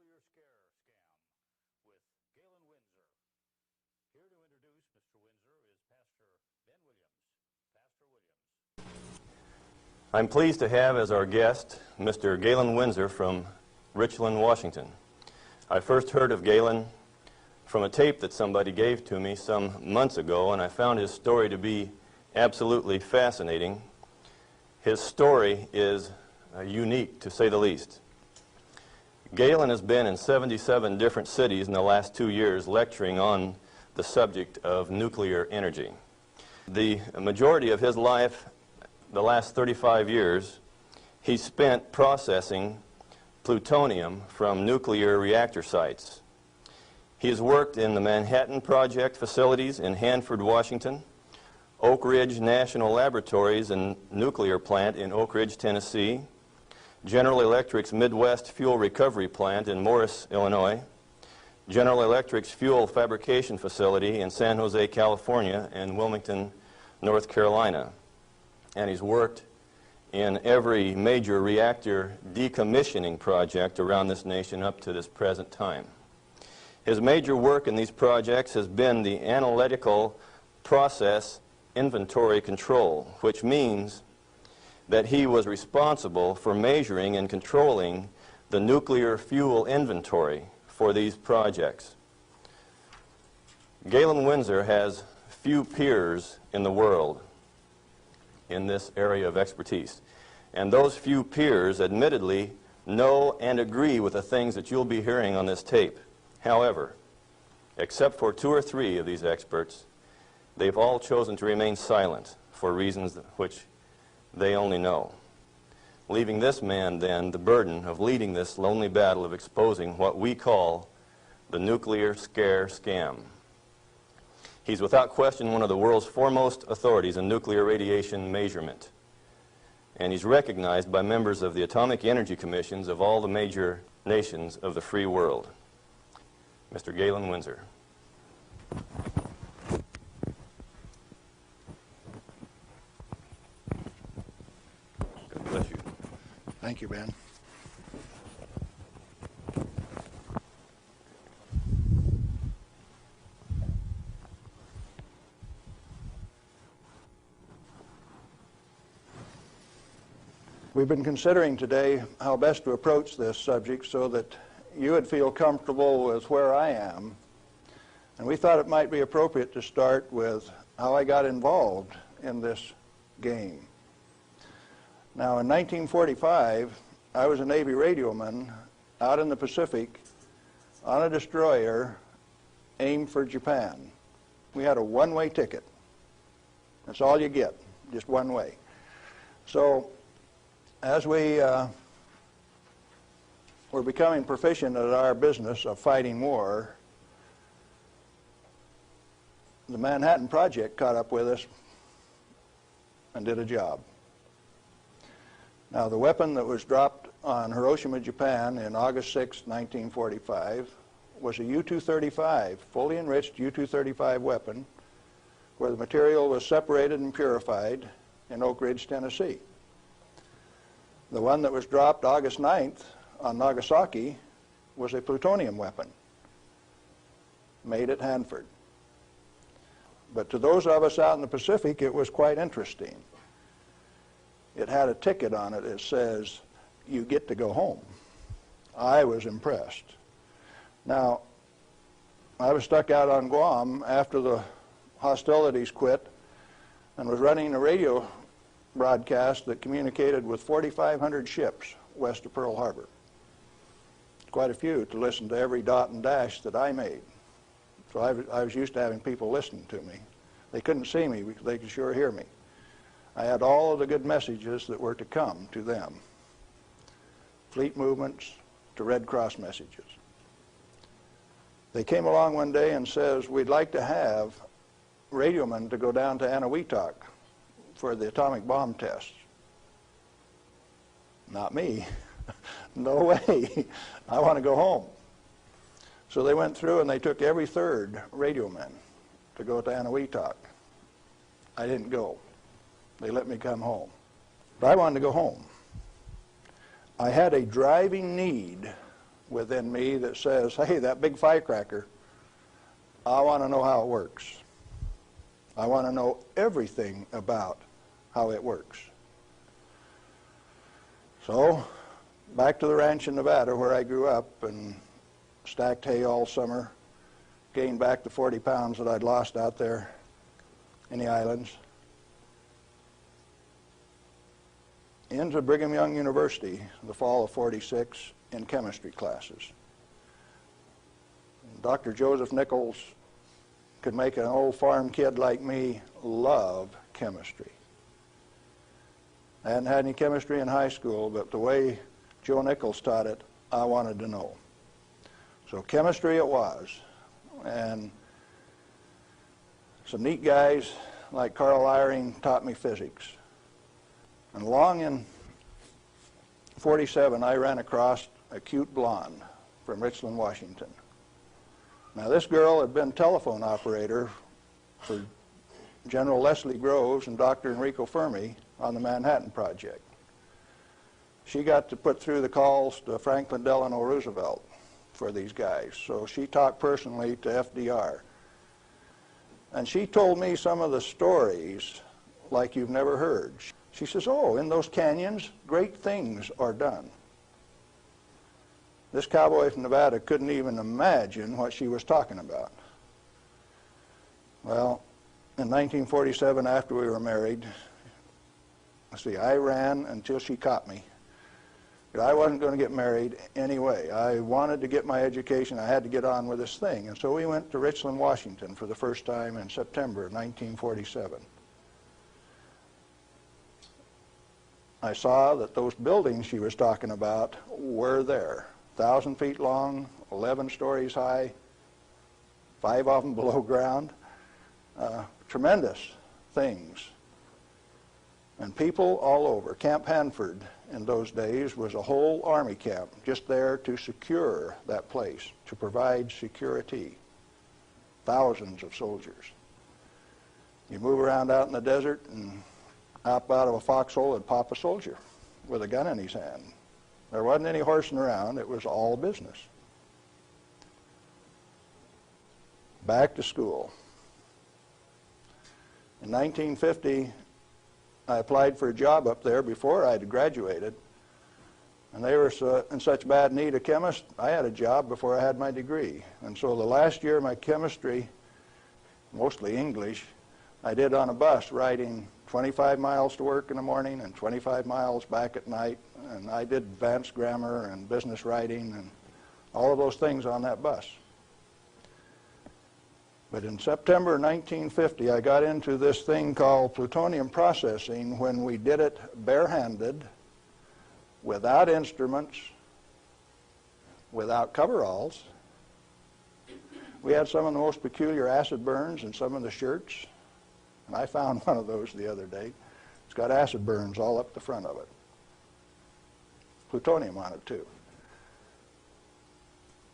nuclear scare scam with Galen Winsor. Here to introduce Mr. Winsor is Pastor Ben Williams. Pastor Williams. I'm pleased to have as our guest Mr. Galen Winsor from Richland, Washington. I first heard of Galen from a tape that somebody gave to me some months ago, and I found his story to be absolutely fascinating. His story is unique, to say the least. Galen has been in 77 different cities in the last 2 years lecturing on the subject of nuclear energy. The majority of his life, the last 35 years, he spent processing plutonium from nuclear reactor sites. He has worked in the Manhattan Project facilities in Hanford, Washington, Oak Ridge National Laboratories and Nuclear Plant in Oak Ridge, Tennessee, General Electric's Midwest Fuel Recovery Plant in Morris, Illinois, General Electric's Fuel Fabrication Facility in San Jose, California, and Wilmington, North Carolina. And he's worked in every major reactor decommissioning project around this nation up to this present time. His major work in these projects has been the analytical process inventory control, which means that he was responsible for measuring and controlling the nuclear fuel inventory for these projects. Galen Winsor has few peers in the world in this area of expertise. And those few peers admittedly know and agree with the things that you'll be hearing on this tape. However, except for 2 or 3 of these experts, they've all chosen to remain silent for reasons which they only know, leaving this man then the burden of leading this lonely battle of exposing what we call the nuclear scare scam. He's without question one of the world's foremost authorities in nuclear radiation measurement, and he's recognized by members of the Atomic Energy Commissions of all the major nations of the free world. Mr. Galen Winsor. God bless you. Thank you, Ben. We've been considering today how best to approach this subject so that you would feel comfortable with where I am. And we thought it might be appropriate to start with how I got involved in this game. Now, in 1945, I was a Navy radioman out in the Pacific on a destroyer aimed for Japan. We had a one-way ticket. That's all you get, just one way. So, as we were becoming proficient at our business of fighting war, the Manhattan Project caught up with us and did a job. Now, the weapon that was dropped on Hiroshima, Japan in August 6, 1945 was a U-235, fully enriched U-235 weapon, where the material was separated and purified in Oak Ridge, Tennessee. The one that was dropped August 9th on Nagasaki was a plutonium weapon made at Hanford. But to those of us out in the Pacific, it was quite interesting. It had a ticket on it that says, "You get to go home." I was impressed. Now, I was stuck out on Guam after the hostilities quit and was running a radio broadcast that communicated with 4,500 ships west of Pearl Harbor. Quite a few to listen to every dot and dash that I made. So I was used to having people listening to me. They couldn't see me, but they could sure hear me. I had all of the good messages that were to come to them. Fleet movements to Red Cross messages. They came along one day and says, "We'd like to have radiomen to go down to Eniwetok for the atomic bomb tests." Not me. No way. I want to go home. So they went through and they took every 3rd radioman to go to Eniwetok. I didn't go. They let me come home. But I wanted to go home. I had a driving need within me that says, hey, that big firecracker, I want to know how it works. I want to know everything about how it works. So, back to the ranch in Nevada where I grew up and stacked hay all summer, gained back the 40 pounds that I'd lost out there in the islands. Into Brigham Young University in the fall of '46 in chemistry classes. Dr. Joseph Nichols could make an old farm kid like me love chemistry. I hadn't had any chemistry in high school, but the way Joe Nichols taught it, I wanted to know. So chemistry it was. And some neat guys like Carl Eyring taught me physics. And along in '47, I ran across a cute blonde from Richland, Washington. Now this girl had been telephone operator for General Leslie Groves and Dr. Enrico Fermi on the Manhattan Project. She got to put through the calls to Franklin Delano Roosevelt for these guys. So she talked personally to FDR. And she told me some of the stories like you've never heard. She says, oh, in those canyons, great things are done. This cowboy from Nevada couldn't even imagine what she was talking about. Well, in 1947, after we were married, I ran until she caught me. But I wasn't going to get married anyway. I wanted to get my education. I had to get on with this thing. And so we went to Richland, Washington for the first time in September of 1947. I saw that those buildings she was talking about were there. 1,000 feet long, 11 stories high, 5 of them below ground. Tremendous things. And people all over. Camp Hanford in those days was a whole army camp just there to secure that place, to provide security. Thousands of soldiers. You move around out in the desert and up out of a foxhole would pop a soldier with a gun in his hand. There wasn't any horsing around. It was all business. Back to school. In 1950, I applied for a job up there before I had graduated. And they were in such bad need of chemists, I had a job before I had my degree. And so the last year of my chemistry, mostly English, I did on a bus, riding 25 miles to work in the morning and 25 miles back at night. And I did advanced grammar and business writing and all of those things on that bus. But in September 1950, I got into this thing called plutonium processing when we did it barehanded, without instruments, without coveralls. We had some of the most peculiar acid burns in some of the shirts. And I found one of those the other day. It's got acid burns all up the front of it. Plutonium on it too.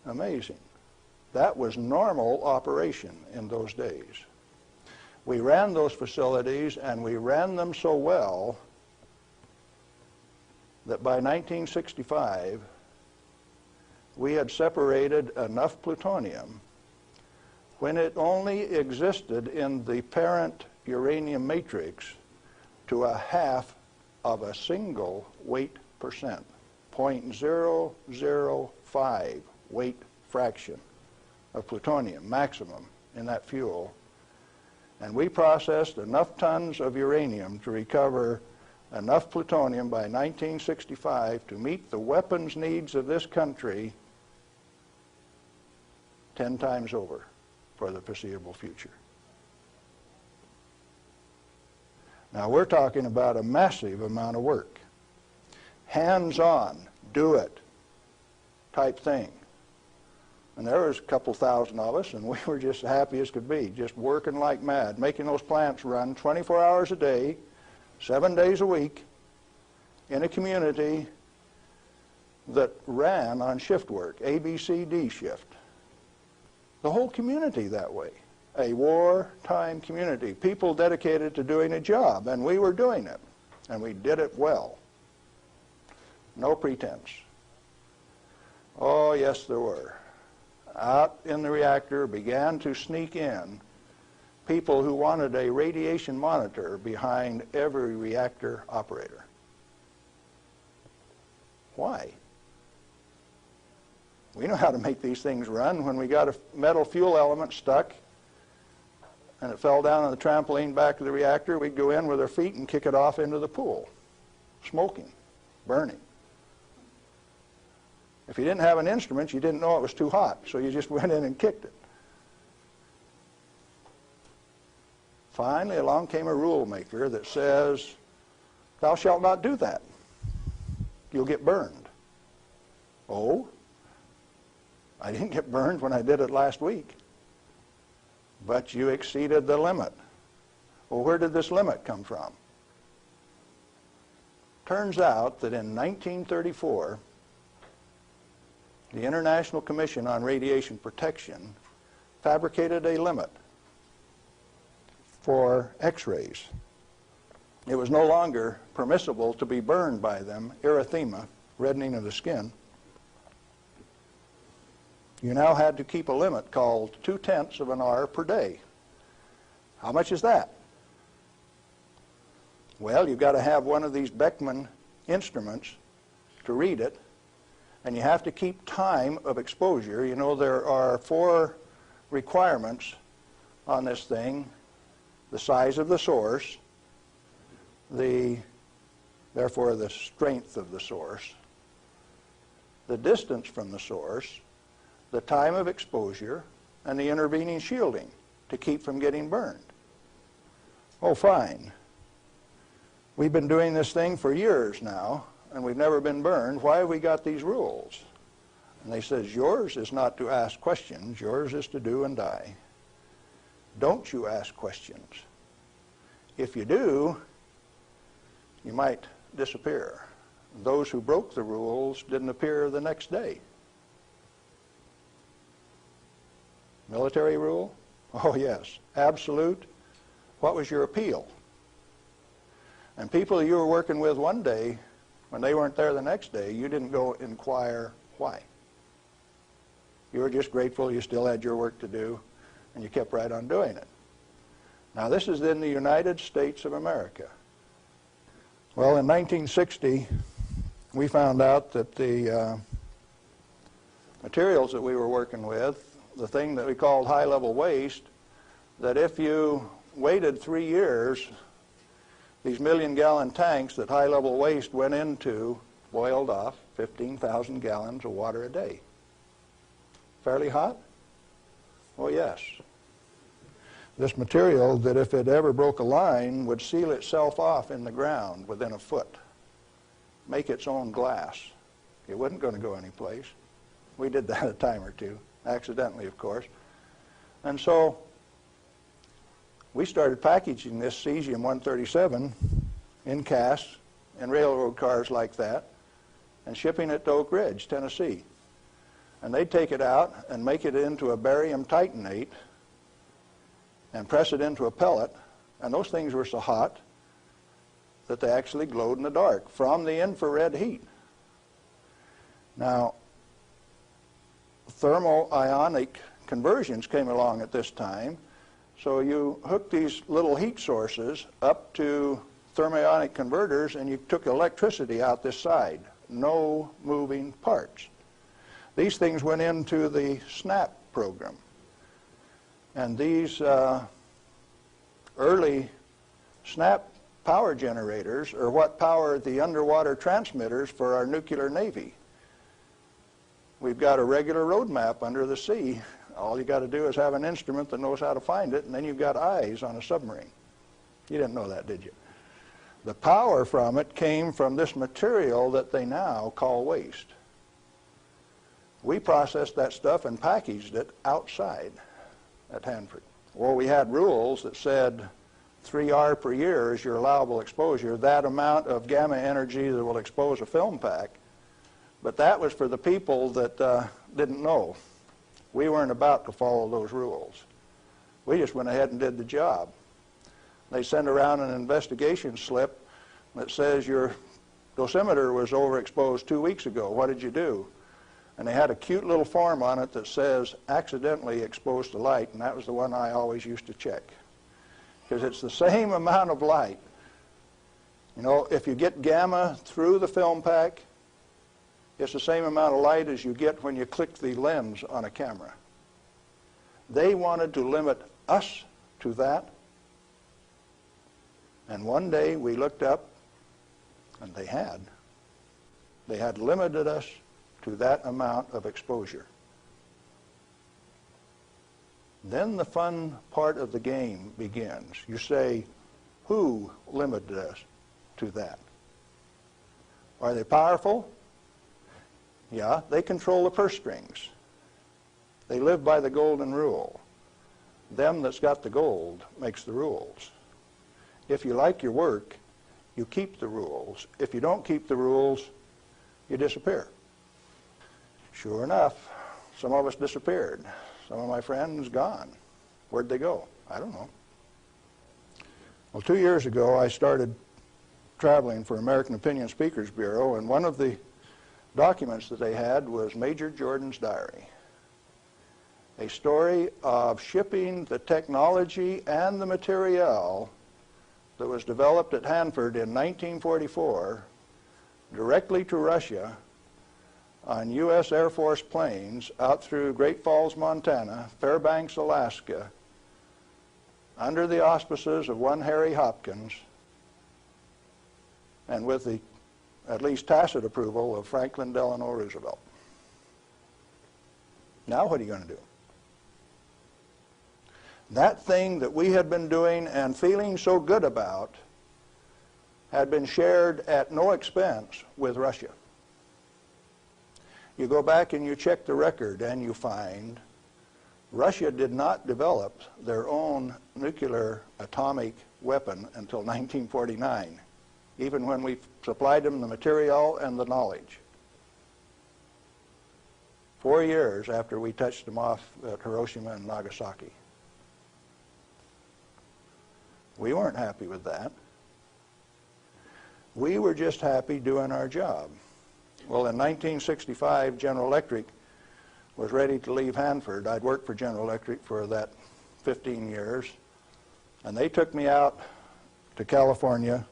Amazing. That was normal operation in those days. We ran those facilities and we ran them so well that by 1965 we had separated enough plutonium when it only existed in the parent uranium matrix to a half of a single weight percent, 0.005 weight fraction of plutonium maximum in that fuel. And we processed enough tons of uranium to recover enough plutonium by 1965 to meet the weapons needs of this country 10 times over for the foreseeable future. Now we're talking about a massive amount of work. Hands-on, do it type thing. And there was a couple thousand of us, and we were just happy as could be, just working like mad, making those plants run 24 hours a day, 7 days a week, in a community that ran on shift work, A, B, C, D shift. The whole community that way. A wartime community, people dedicated to doing a job, and we were doing it, and we did it well. No pretense. Oh, yes, there were. Out in the reactor began to sneak in people who wanted a radiation monitor behind every reactor operator. Why? We know how to make these things run. When we got a metal fuel element stuck and it fell down on the trampoline back of the reactor, we'd go in with our feet and kick it off into the pool, smoking, burning. If you didn't have an instrument, you didn't know it was too hot, so you just went in and kicked it. Finally, along came a rule maker that says, thou shalt not do that. You'll get burned. Oh, I didn't get burned when I did it last week. But you exceeded the limit. Well, where did this limit come from? Turns out that in 1934, the International Commission on Radiation Protection fabricated a limit for X-rays. It was no longer permissible to be burned by them, erythema, reddening of the skin. You now had to keep a limit called 0.2 of an hour per day. How much is that? Well, you've got to have one of these Beckman instruments to read it, and you have to keep time of exposure. You know, there are 4 requirements on this thing: the size of the source, therefore the strength of the source, the distance from the source, the time of exposure, and the intervening shielding to keep from getting burned. Oh, fine. We've been doing this thing for years now, and we've never been burned. Why have we got these rules? And they says, yours is not to ask questions, yours is to do and die. Don't you ask questions. If you do, you might disappear. Those who broke the rules didn't appear the next day. Military rule? Oh, yes. Absolute. What was your appeal? And people you were working with one day, when they weren't there the next day, you didn't go inquire why. You were just grateful you still had your work to do, and you kept right on doing it. Now, this is in the United States of America. Well, in 1960, we found out that the materials that we were working with, the thing that we called high-level waste, that if you waited 3 years, these million-gallon tanks that high-level waste went into boiled off 15,000 gallons of water a day. Fairly hot? Oh, yes. This material that if it ever broke a line would seal itself off in the ground within a foot, make its own glass. It wasn't going to go anyplace. We did that a time or two, accidentally, of course. And so we started packaging this cesium-137 in casks and railroad cars like that and shipping it to Oak Ridge, Tennessee. And they'd take it out and make it into a barium titanate and press it into a pellet, and those things were so hot that they actually glowed in the dark from the infrared heat. Now, thermoionic conversions came along at this time, so you hooked these little heat sources up to thermionic converters and you took electricity out this side. No moving parts. These things went into the SNAP program. And these early SNAP power generators are what powered the underwater transmitters for our nuclear navy. We've got a regular road map under the sea. All you got to do is have an instrument that knows how to find it, and then you've got eyes on a submarine. You didn't know that, did you? The power from it came from this material that they now call waste. We processed that stuff and packaged it outside at Hanford. Well, we had rules that said 3R per year is your allowable exposure, that amount of gamma energy that will expose a film pack. But that was for the people that didn't know. We weren't about to follow those rules. We just went ahead and did the job. They send around an investigation slip that says your dosimeter was overexposed 2 weeks ago. What did you do? And they had a cute little form on it that says accidentally exposed to light, and that was the one I always used to check. Because it's the same amount of light. You know, if you get gamma through the film pack, it's the same amount of light as you get when you click the lens on a camera. They wanted to limit us to that. And one day we looked up, and they had limited us to that amount of exposure. Then the fun part of the game begins. You say, who limited us to that? Are they powerful? Yeah, they control the purse strings. They live by the golden rule. Them that's got the gold makes the rules. If you like your work, you keep the rules. If you don't keep the rules, you disappear. Sure enough, some of us disappeared. Some of my friends gone. Where'd they go? I don't know. Well, 2 years ago, I started traveling for American Opinion Speakers Bureau, and one of the documents that they had was Major Jordan's diary. A story of shipping the technology and the material that was developed at Hanford in 1944 directly to Russia on U.S. Air Force planes out through Great Falls, Montana, Fairbanks, Alaska, under the auspices of one Harry Hopkins, and with the at least tacit approval of Franklin Delano Roosevelt. Now what are you going to do? That thing that we had been doing and feeling so good about had been shared at no expense with Russia. You go back and you check the record and you find Russia did not develop their own nuclear atomic weapon until 1949, even when we supplied them the material and the knowledge. 4 years after we touched them off at Hiroshima and Nagasaki. We weren't happy with that. We were just happy doing our job. Well, in 1965, General Electric was ready to leave Hanford. I'd worked for General Electric for that 15 years, and they took me out to California,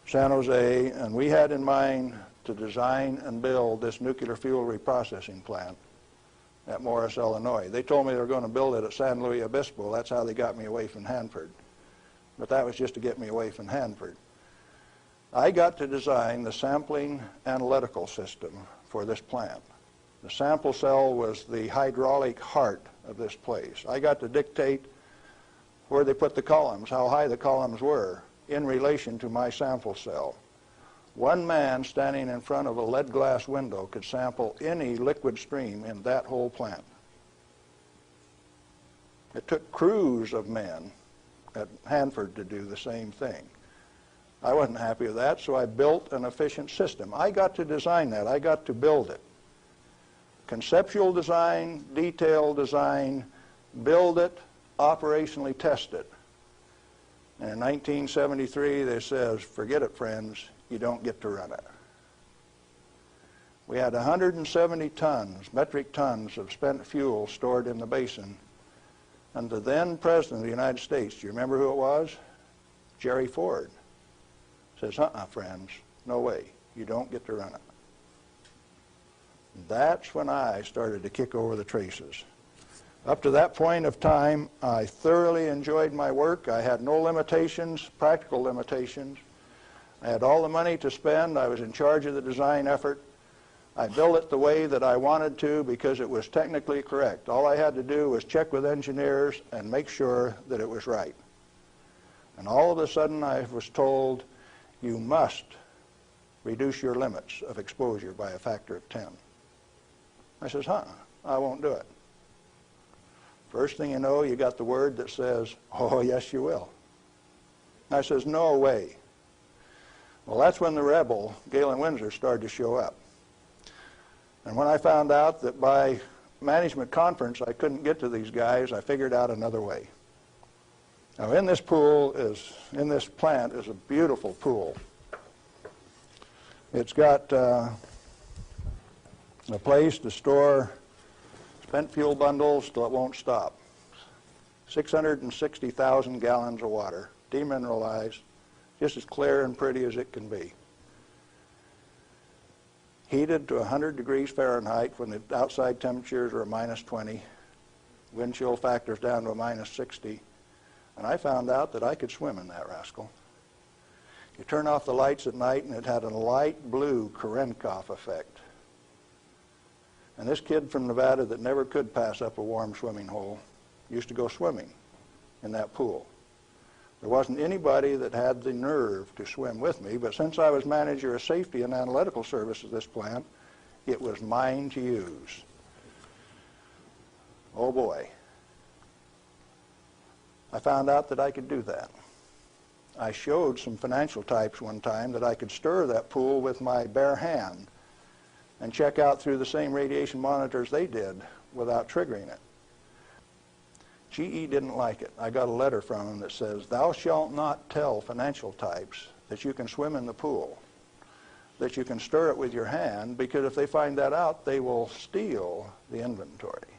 San Jose, and we had in mind to design and build this nuclear fuel reprocessing plant at Morris, Illinois. They told me they were going to build it at San Luis Obispo. That's how they got me away from Hanford. But that was just to get me away from Hanford. I got to design the sampling analytical system for this plant. The sample cell was the hydraulic heart of this place. I got to dictate where they put the columns, how high the columns were in relation to my sample cell. One man standing in front of a lead glass window could sample any liquid stream in that whole plant. It took crews of men at Hanford to do the same thing. I wasn't happy with that, so I built an efficient system. I got to design that. I got to build it. Conceptual design, detailed design, build it, operationally test it. And in 1973, they says, forget it, friends, you don't get to run it. We had 170 tons, metric tons of spent fuel stored in the basin. And the then President of the United States, do you remember who it was? Jerry Ford. Says, friends, no way, you don't get to run it. That's when I started to kick over the traces. Up to that point of time, I thoroughly enjoyed my work. I had no limitations, practical limitations. I had all the money to spend. I was in charge of the design effort. I built it the way that I wanted to because it was technically correct. All I had to do was check with engineers and make sure that it was right. And all of a sudden I was told, you must reduce your limits of exposure by a factor of 10. I says, I won't do it. First thing you know, you got the word that says, oh, yes, you will. I says, no way. Well, that's when the rebel, Galen Winsor, started to show up. And when I found out that by management conference I couldn't get to these guys, I figured out another way. Now, in this plant is a beautiful pool. It's got a place to store spent fuel bundles till it won't stop. 660,000 gallons of water, demineralized, just as clear and pretty as it can be. Heated to 100 degrees Fahrenheit when the outside temperatures are minus 20, wind chill factors down to a minus 60, and I found out that I could swim in that rascal. You turn off the lights at night and it had a light blue Cherenkov effect. And this kid from Nevada that never could pass up a warm swimming hole used to go swimming in that pool. There wasn't anybody that had the nerve to swim with me, but since I was manager of safety and analytical service at this plant, it was mine to use. Oh boy. I found out that I could do that. I showed some financial types one time that I could stir that pool with my bare hand and check out through the same radiation monitors they did without triggering it. GE didn't like it. I got a letter from him that says, "Thou shalt not tell financial types that you can swim in the pool, that you can stir it with your hand, because if they find that out, they will steal the inventory.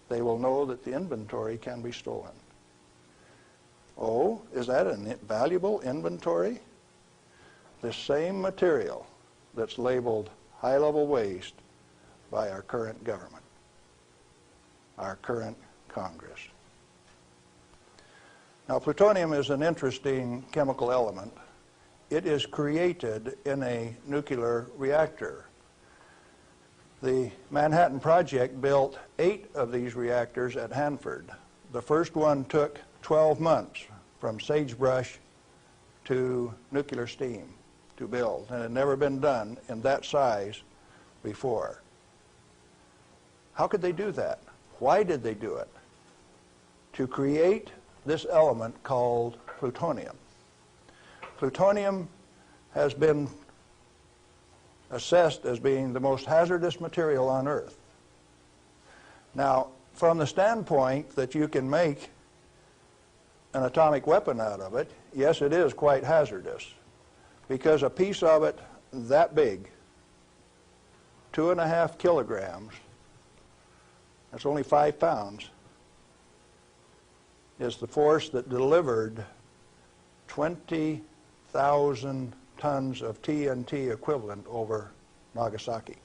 They will know that the inventory can be stolen." Oh, is that a valuable inventory? The same material that's labeled high-level waste by our current government, our current Congress. Now, plutonium is an interesting chemical element. It is created in a nuclear reactor. The Manhattan Project built 8 of these reactors at Hanford. The first one took 12 months from sagebrush to nuclear steam to build, and it had never been done in that size before. How could they do that? Why did they do it? To create this element called plutonium. Plutonium has been assessed as being the most hazardous material on Earth. Now, from the standpoint that you can make an atomic weapon out of it, yes, it is quite hazardous, because a piece of it that big, 2.5 kilograms, that's only 5 pounds, is the force that delivered 20,000 tons of TNT equivalent over Nagasaki.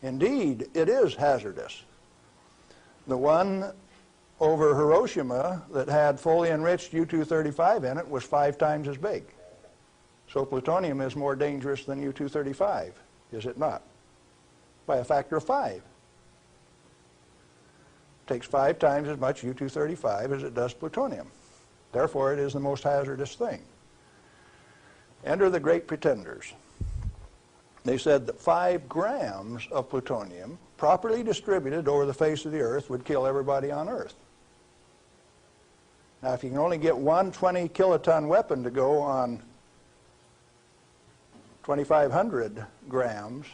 Indeed, it is hazardous. The one over Hiroshima that had fully enriched U-235 in it was 5 times as big. So plutonium is more dangerous than U-235, is it not? By a factor of 5. It takes 5 times as much U-235 as it does plutonium. Therefore, it is the most hazardous thing. Enter the great pretenders. They said that 5 grams of plutonium, properly distributed over the face of the Earth, would kill everybody on Earth. Now, if you can only get one 20-kiloton weapon to go on 2,500 grams,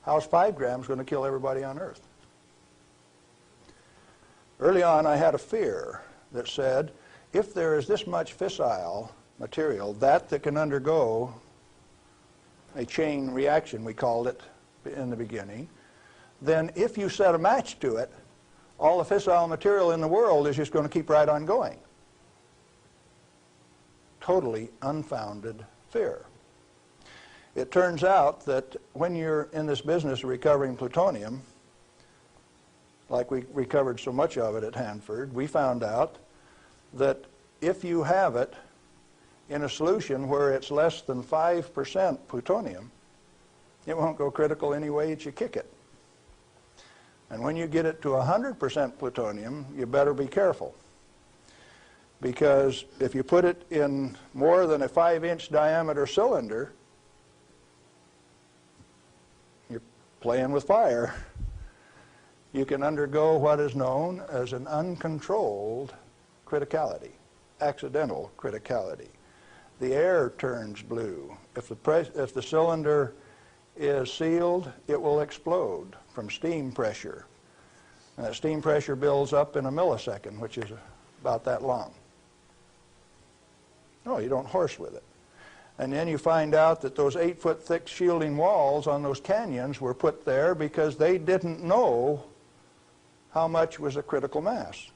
how's 5 grams going to kill everybody on Earth? Early on, I had a fear that said, if there is this much fissile material, that can undergo a chain reaction, we called it in the beginning, then if you set a match to it, all the fissile material in the world is just going to keep right on going. Totally unfounded fear. It turns out that when you're in this business of recovering plutonium, like we recovered so much of it at Hanford, we found out that if you have it in a solution where it's less than 5% plutonium, it won't go critical any way that you kick it. And when you get it to 100% plutonium, you better be careful. Because if you put it in more than a 5-inch diameter cylinder, you're playing with fire. You can undergo what is known as an uncontrolled criticality, accidental criticality. The air turns blue. If the cylinder is sealed, it will explode from steam pressure. And that steam pressure builds up in a millisecond, which is about that long. No, you don't horse with it. And then you find out that those 8-foot thick shielding walls on those canyons were put there because they didn't know how much was a critical mass.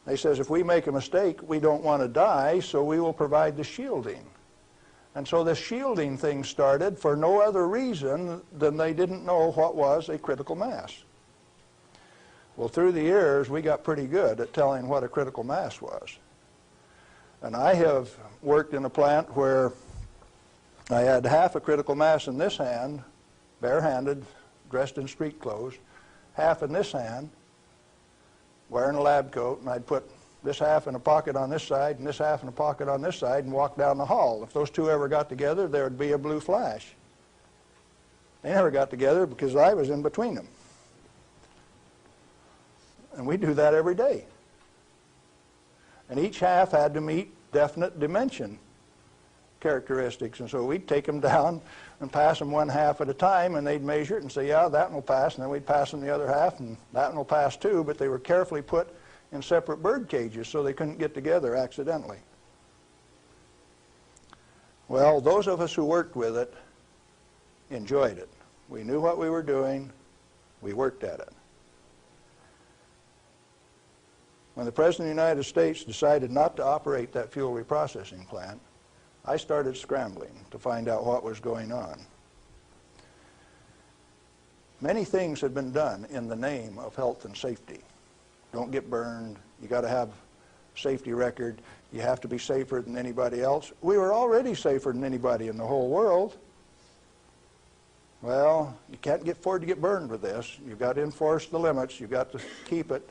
They says, if we make a mistake, we don't want to die, so we will provide the shielding. And so the shielding thing started for no other reason than they didn't know what was a critical mass. Well, through the years, we got pretty good at telling what a critical mass was. And I have worked in a plant where I had half a critical mass in this hand, barehanded, dressed in street clothes, half in this hand, wearing a lab coat, and I'd put this half in a pocket on this side and this half in a pocket on this side and walk down the hall. If those two ever got together, there would be a blue flash. They never got together because I was in between them. And we do that every day. And each half had to meet definite dimension characteristics. And so we'd take them down and pass them one half at a time, and they'd measure it and say, yeah, that one will pass. And then we'd pass them the other half, and that one will pass too. But they were carefully put in separate bird cages so they couldn't get together accidentally. Well, those of us who worked with it enjoyed it. We knew what we were doing. We worked at it. When the President of the United States decided not to operate that fuel reprocessing plant, I started scrambling to find out what was going on. Many things had been done in the name of health and safety. Don't get burned. You got to have a safety record. You have to be safer than anybody else. We were already safer than anybody in the whole world. Well, you can't afford to get burned with this. You've got to enforce the limits. You've got to keep it.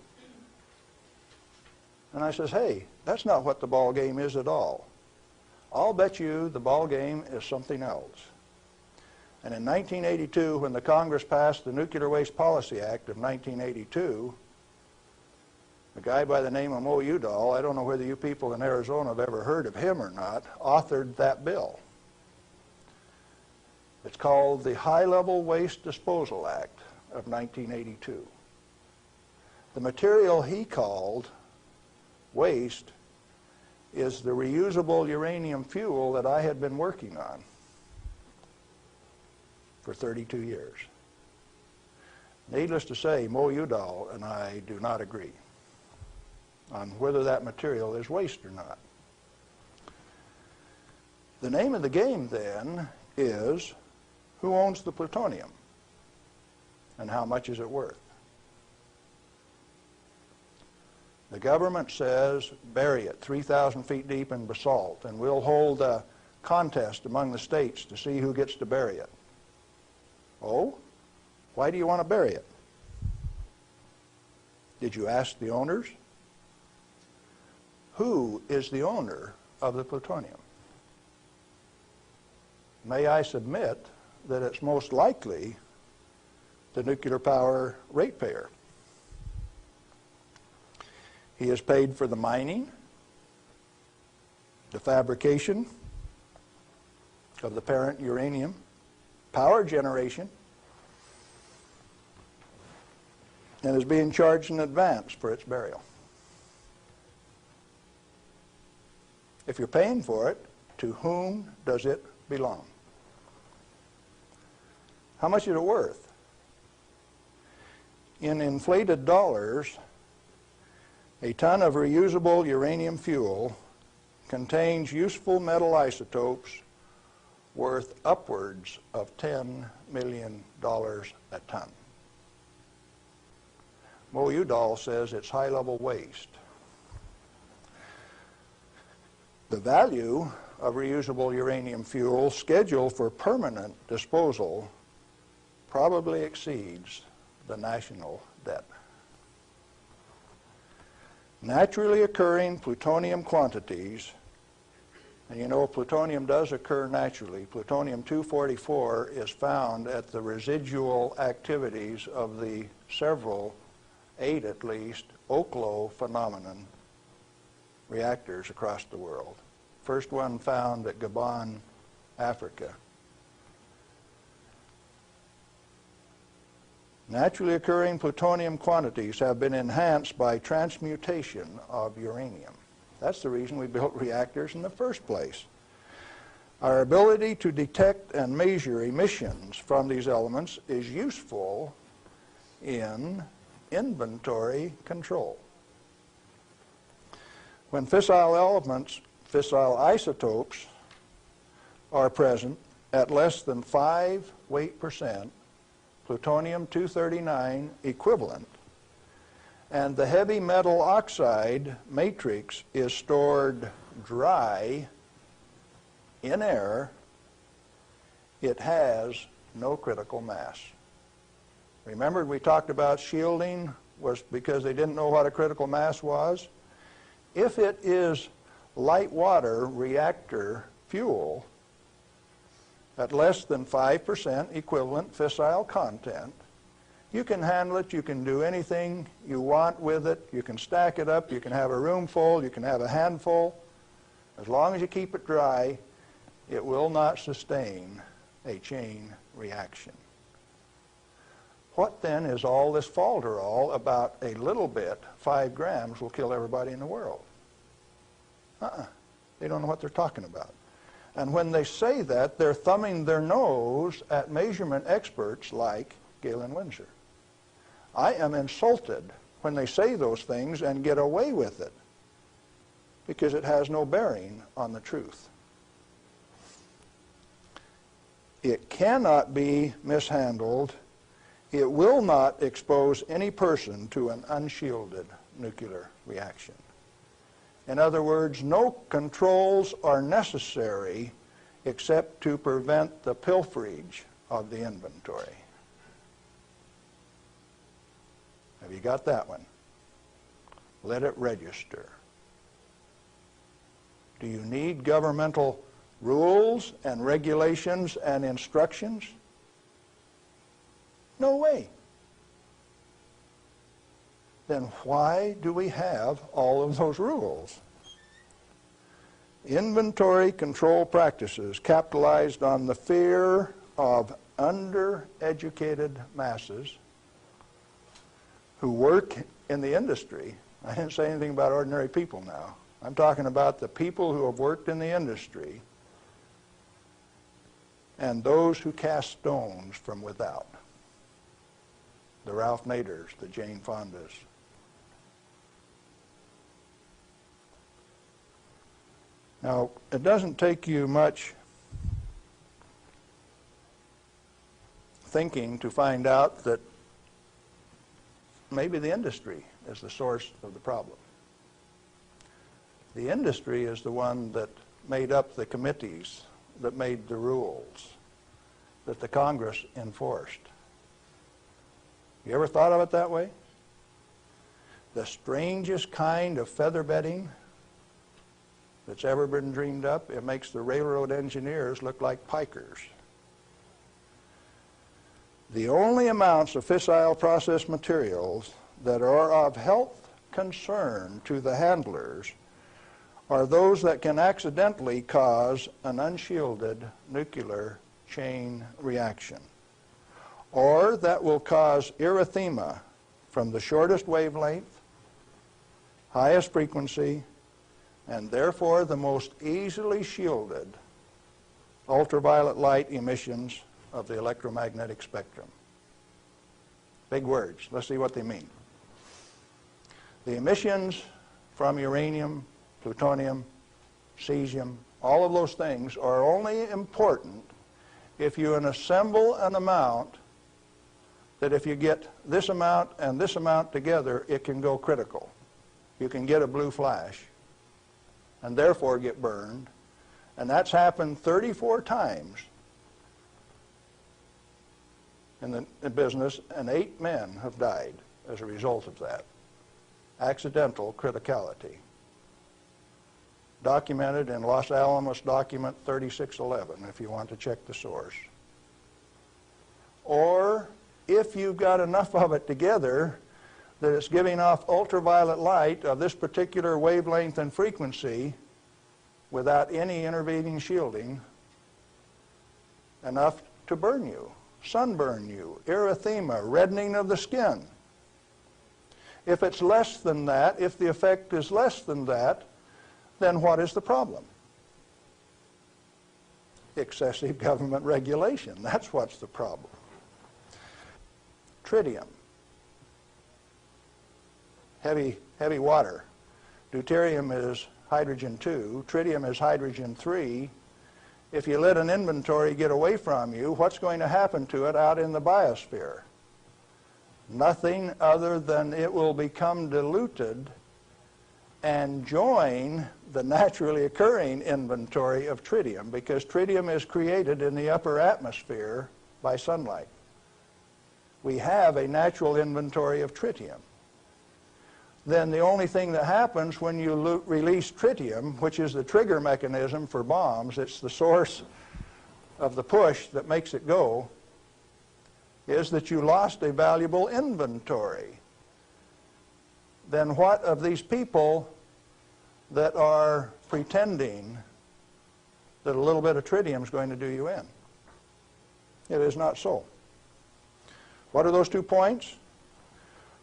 And I says, hey, that's not what the ball game is at all. I'll bet you the ball game is something else. And in 1982, when the Congress passed the Nuclear Waste Policy Act of 1982, a guy by the name of Mo Udall, I don't know whether you people in Arizona have ever heard of him or not, authored that bill. It's called the High-Level Waste Disposal Act of 1982. The material he called waste is the reusable uranium fuel that I had been working on for 32 years. Needless to say, Mo Udall and I do not agree on whether that material is waste or not. The name of the game then is, who owns the plutonium and how much is it worth? The government says, bury it 3,000 feet deep in basalt, and we'll hold a contest among the states to see who gets to bury it. Oh? Why do you want to bury it? Did you ask the owners? Who is the owner of the plutonium? May I submit that it's most likely the nuclear power ratepayer. He is paid for the mining, the fabrication of the parent uranium, power generation, and is being charged in advance for its burial. If you're paying for it, to whom does it belong? How much is it worth? In inflated dollars, a ton of reusable uranium fuel contains useful metal isotopes worth upwards of $10 million a ton. Mo Udall says it's high-level waste. The value of reusable uranium fuel scheduled for permanent disposal probably exceeds the national debt. Naturally occurring plutonium quantities, and you know plutonium does occur naturally. Plutonium-244 is found at the residual activities of the several, 8 at least, Oklo phenomenon reactors across the world. First one found at Gabon, Africa. Naturally occurring plutonium quantities have been enhanced by transmutation of uranium. That's the reason we built reactors in the first place. Our ability to detect and measure emissions from these elements is useful in inventory control. When fissile elements, fissile isotopes, are present at less than 5 weight percent, plutonium-239 equivalent, and the heavy metal oxide matrix is stored dry in air, it has no critical mass. Remember, we talked about shielding was because they didn't know what a critical mass was? If it is light water reactor fuel at less than 5% equivalent fissile content, you can handle it, you can do anything you want with it, you can stack it up, you can have a room full, you can have a handful. As long as you keep it dry, it will not sustain a chain reaction. What then is all this falderall about a little bit, 5 grams, will kill everybody in the world? They don't know what they're talking about. And when they say that, they're thumbing their nose at measurement experts like Galen Winsor. I am insulted when they say those things and get away with it, because it has no bearing on the truth. It cannot be mishandled. It will not expose any person to an unshielded nuclear reaction. In other words, no controls are necessary except to prevent the pilferage of the inventory. Have you got that one? Let it register. Do you need governmental rules and regulations and instructions? No way. Then why do we have all of those rules? Inventory control practices capitalized on the fear of undereducated masses who work in the industry. I didn't say anything about ordinary people now. I'm talking about the people who have worked in the industry and those who cast stones from without. The Ralph Naders, the Jane Fondas. Now, it doesn't take you much thinking to find out that maybe the industry is the source of the problem. The industry is the one that made up the committees that made the rules that the Congress enforced. You ever thought of it that way? The strangest kind of feather bedding that's ever been dreamed up, it makes the railroad engineers look like pikers. The only amounts of fissile process materials that are of health concern to the handlers are those that can accidentally cause an unshielded nuclear chain reaction, or that will cause erythema from the shortest wavelength, highest frequency, and therefore the most easily shielded ultraviolet light emissions of the electromagnetic spectrum. Big words. Let's see what they mean. The emissions from uranium, plutonium, cesium, all of those things are only important if you assemble an amount that if you get this amount and this amount together, it can go critical. You can get a blue flash and therefore get burned. And that's happened 34 times in the business, and 8 men have died as a result of that. Accidental criticality. Documented in Los Alamos document 3611, if you want to check the source. Or if you've got enough of it together that it's giving off ultraviolet light of this particular wavelength and frequency without any intervening shielding, enough to burn you, sunburn you, erythema, reddening of the skin. If it's less than that, if the effect is less than that, then what is the problem? excessive government regulation. That's what's the problem. Tritium, heavy water. Deuterium is hydrogen 2. Tritium is hydrogen 3. If you let an inventory get away from you, what's going to happen to it out in the biosphere? Nothing other than it will become diluted and join the naturally occurring inventory of tritium, because tritium is created in the upper atmosphere by sunlight. We have a natural inventory of tritium. Then the only thing that happens when you release tritium, which is the trigger mechanism for bombs, it's the source of the push that makes it go, is that you lost a valuable inventory. Then what of these people that are pretending that a little bit of tritium is going to do you in? It is not so. What are those 2 points?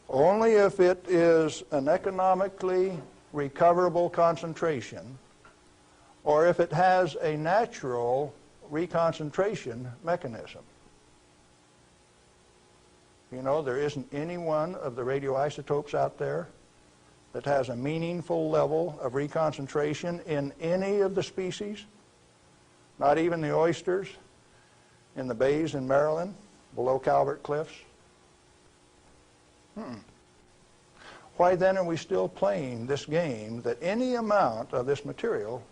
Only if it is an economically recoverable concentration, or if it has a natural reconcentration mechanism. You know, there isn't any one of the radioisotopes out there that has a meaningful level of reconcentration in any of the species, not even the oysters in the bays in Maryland, below Calvert Cliffs. Why then are we still playing this game that any amount of this material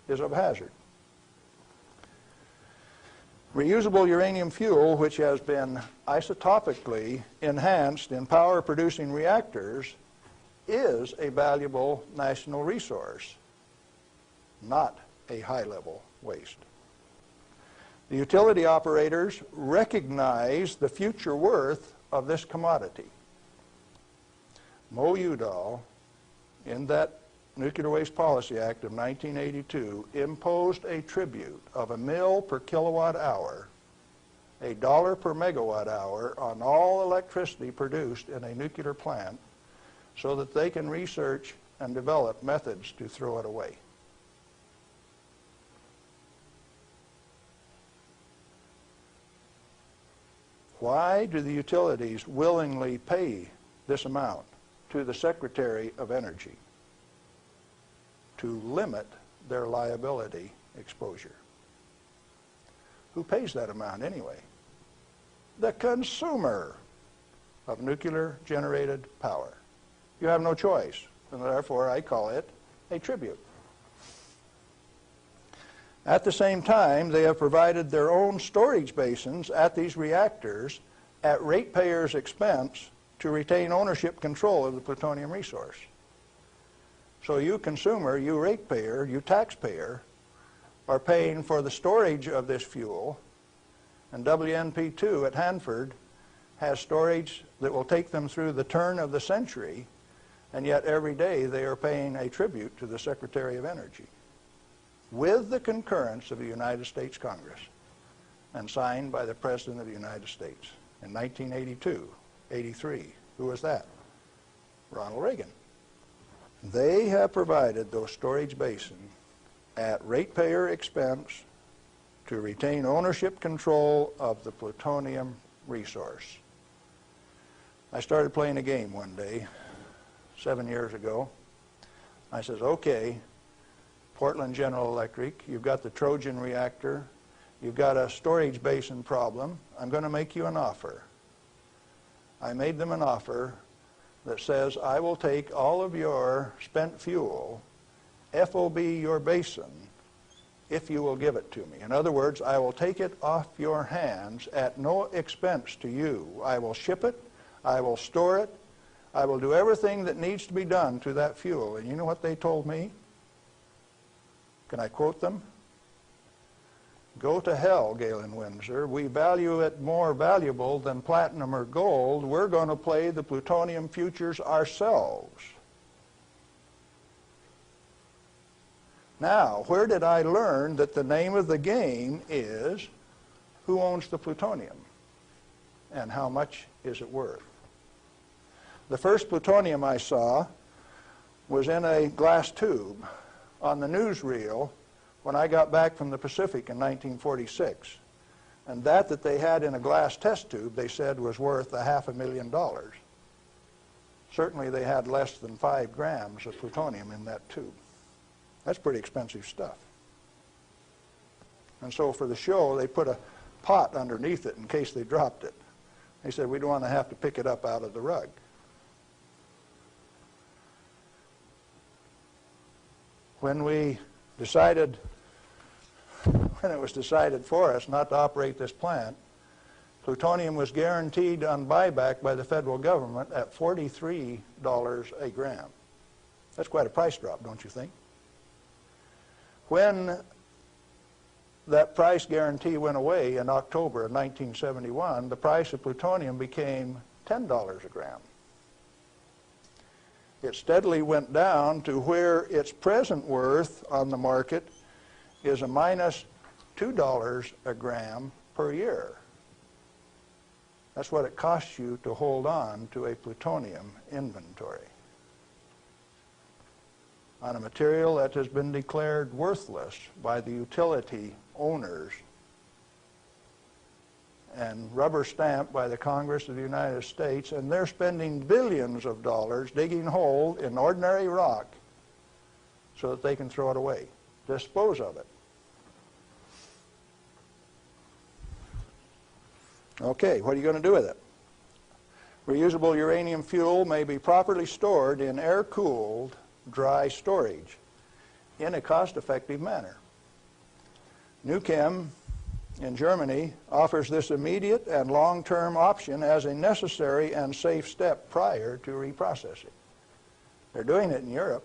is of hazard? Reusable uranium fuel, which has been isotopically enhanced in power-producing reactors, is a valuable national resource, not a high-level waste. The utility operators recognize the future worth of this commodity. Mo Udall, in that Nuclear Waste Policy Act of 1982, imposed a tribute of $1 per kilowatt hour, $1 per megawatt hour on all electricity produced in a nuclear plant, so that they can research and develop methods to throw it away. Why do the utilities willingly pay this amount to the Secretary of Energy? To limit their liability exposure. Who pays that amount anyway? The consumer of nuclear generated power. You have no choice, and therefore I call it a tribute. At the same time, they have provided their own storage basins at these reactors at ratepayers' expense to retain ownership control of the plutonium resource. So you consumer, you ratepayer, you taxpayer, are paying for the storage of this fuel, and WNP2 at Hanford has storage that will take them through the turn of the century, and yet every day they are paying a tribute to the Secretary of Energy, with the concurrence of the United States Congress, and signed by the President of the United States in 1982, 83. Who was that? Ronald Reagan. They have provided those storage basins at ratepayer expense to retain ownership control of the plutonium resource. I started playing a game one day, 7 years ago. I says, okay, Portland General Electric, you've got the Trojan reactor, you've got a storage basin problem, I'm going to make you an offer. I made them an offer that says, I will take all of your spent fuel, FOB your basin, if you will give it to me. In other words, I will take it off your hands at no expense to you. I will ship it, I will store it, I will do everything that needs to be done to that fuel. And you know what they told me? Can I quote them? Go to hell, Galen Winsor. We value it more valuable than platinum or gold. We're going to play the plutonium futures ourselves. Now, where did I learn that the name of the game is who owns the plutonium and how much is it worth? The first plutonium I saw was in a glass tube on the newsreel when I got back from the Pacific in 1946. And that they had in a glass test tube, they said, was worth $500,000. Certainly they had less than 5 grams of plutonium in that tube. That's pretty expensive stuff. And so for the show, they put a pot underneath it in case they dropped it. They said, we don't want to have to pick it up out of the rug. When it was decided for us not to operate this plant, plutonium was guaranteed on buyback by the federal government at $43 a gram. That's quite a price drop, don't you think? When that price guarantee went away in October of 1971, the price of plutonium became $10 a gram. It steadily went down to where its present worth on the market is a minus $2 a gram per year. That's what it costs you to hold on to a plutonium inventory on a material that has been declared worthless by the utility owners and rubber stamped by the Congress of the United States, and they're spending billions of dollars digging holes in ordinary rock so that they can throw it away, dispose of it. Okay, what are you going to do with it? Reusable uranium fuel may be properly stored in air-cooled, dry storage in a cost-effective manner. Nuchem in Germany offers this immediate and long-term option as a necessary and safe step prior to reprocessing. They're doing it in Europe.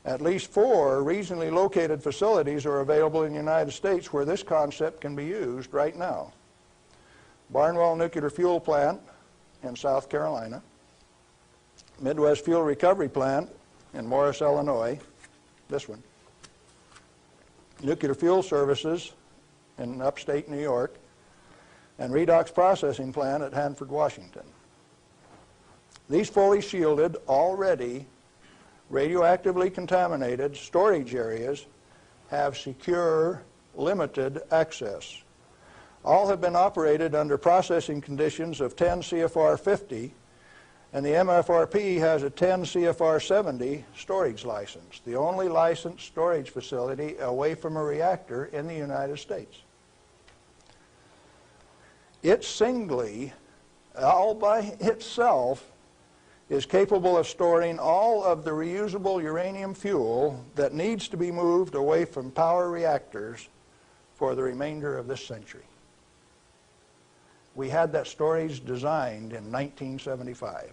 At least 4 regionally located facilities are available in the United States where this concept can be used right now. Barnwell Nuclear Fuel Plant in South Carolina, Midwest Fuel Recovery Plant in Morris, Illinois, this one, Nuclear Fuel Services in upstate New York, and Redox Processing Plant at Hanford, Washington. These fully shielded, already radioactively contaminated storage areas have secure, limited access. All have been operated under processing conditions of 10 CFR 50, and the MFRP has a 10 CFR 70 storage license, the only licensed storage facility away from a reactor in the United States. It singly, all by itself, is capable of storing all of the reusable uranium fuel that needs to be moved away from power reactors for the remainder of this century. We had that storage designed in 1975.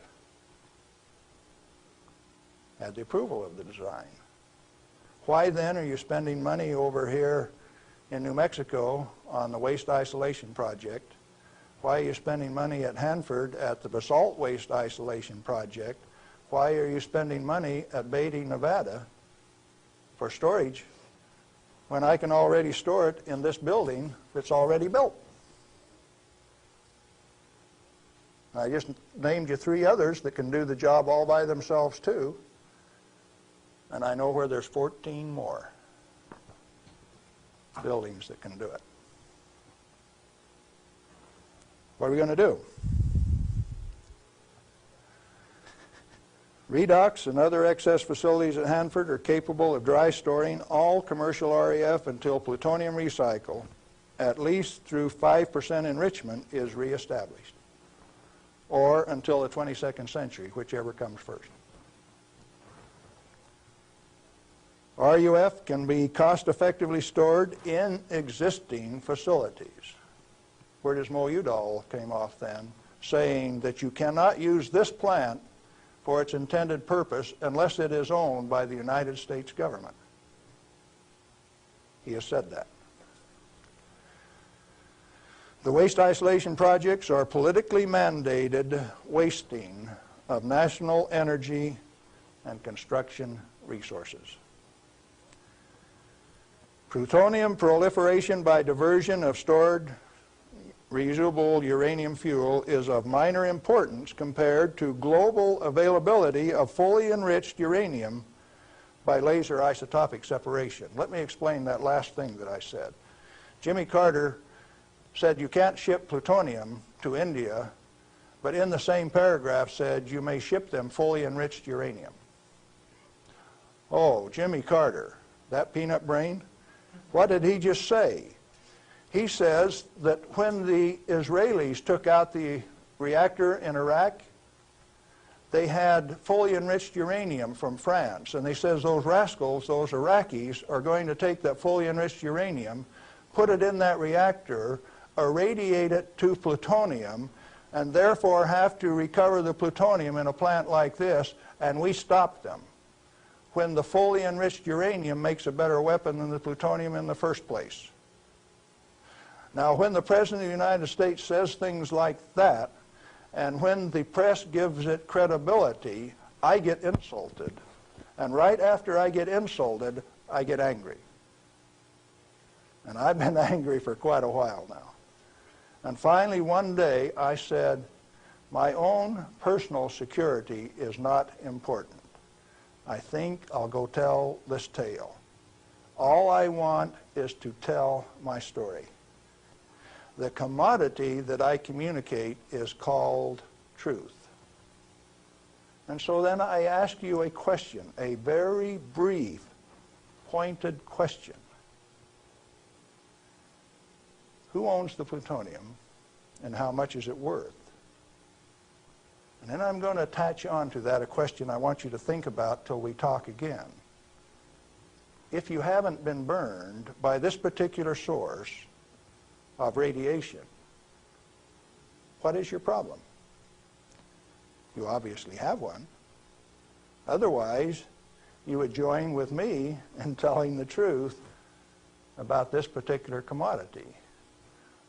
Had the approval of the design. Why then are you spending money over here in New Mexico on the waste isolation project? Why are you spending money at Hanford at the basalt waste isolation project? Why are you spending money at Beatty, Nevada for storage when I can already store it in this building that's already built? I just named you 3 others that can do the job all by themselves too, and I know where there's 14 more buildings that can do it. What are we going to do? Redox and other excess facilities at Hanford are capable of dry storing all commercial REF until plutonium recycle, at least through 5% enrichment, is reestablished, or until the 22nd century, whichever comes first. RUF can be cost-effectively stored in existing facilities. Where does Mo Udall came off then, saying that you cannot use this plant for its intended purpose unless it is owned by the United States government. He has said that. The waste isolation projects are politically mandated wasting of national energy and construction resources. Plutonium proliferation by diversion of stored reusable uranium fuel is of minor importance compared to global availability of fully enriched uranium by laser isotopic separation. Let me explain that last thing that I said. Jimmy Carter said you can't ship plutonium to India, but in the same paragraph said you may ship them fully enriched uranium. Oh, Jimmy Carter, that peanut brain, what did he just say? He says that when the Israelis took out the reactor in Iraq, they had fully enriched uranium from France, and they says those rascals, those Iraqis, are going to take that fully enriched uranium, put it in that reactor, irradiate it to plutonium, and therefore have to recover the plutonium in a plant like this, and we stopped them when the fully enriched uranium makes a better weapon than the plutonium in the first place. Now, when the President of the United States says things like that, and when the press gives it credibility, I get insulted. And right after I get insulted, I get angry. And I've been angry for quite a while now. And finally, one day, I said, my own personal security is not important. I think I'll go tell this tale. All I want is to tell my story. The commodity that I communicate is called truth. And so then I ask you a question, a very brief, pointed question. Who owns the plutonium, and how much is it worth? And then I'm going to attach on to that a question I want you to think about till we talk again. If you haven't been burned by this particular source of radiation, what is your problem? You obviously have one. Otherwise, you would join with me in telling the truth about this particular commodity.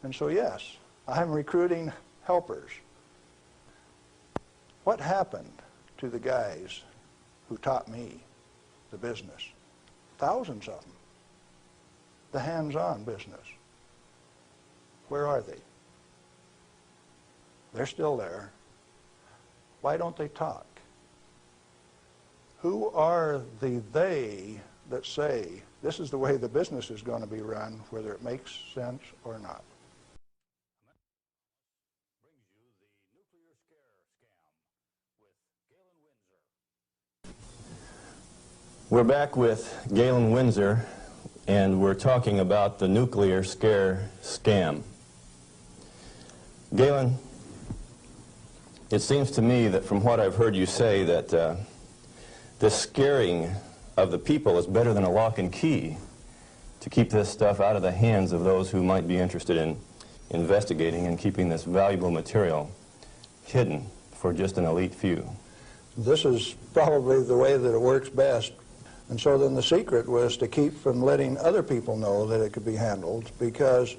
And so yes, I'm recruiting helpers. What happened to the guys who taught me the business? Thousands of them. The hands-on business. Where are they? They're still there. Why don't they talk? Who are the they that say this is the way the business is going to be run, whether it makes sense or not? Brings you the nuclear scare scam with Galen Winsor. We're back with Galen Winsor, and we're talking about the nuclear scare scam. Galen, it seems to me that from what I've heard you say that the scaring of the people is better than a lock and key to keep this stuff out of the hands of those who might be interested in investigating and keeping this valuable material hidden for just an elite few. This is probably the way that it works best. And so then the secret was to keep from letting other people know that it could be handled, because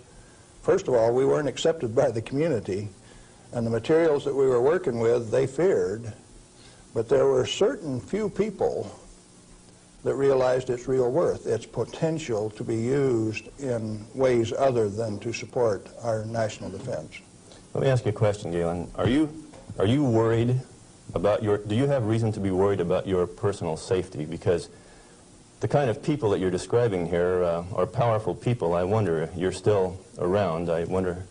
first of all, we weren't accepted by the community, and the materials that we were working with, they feared, but there were certain few people that realized its real worth, its potential to be used in ways other than to support our national defense. Let me ask you a question, Galen. Are you worried about do you have reason to be worried about your personal safety? Because the kind of people that you're describing here are powerful people. I wonder if you're still around. I wonder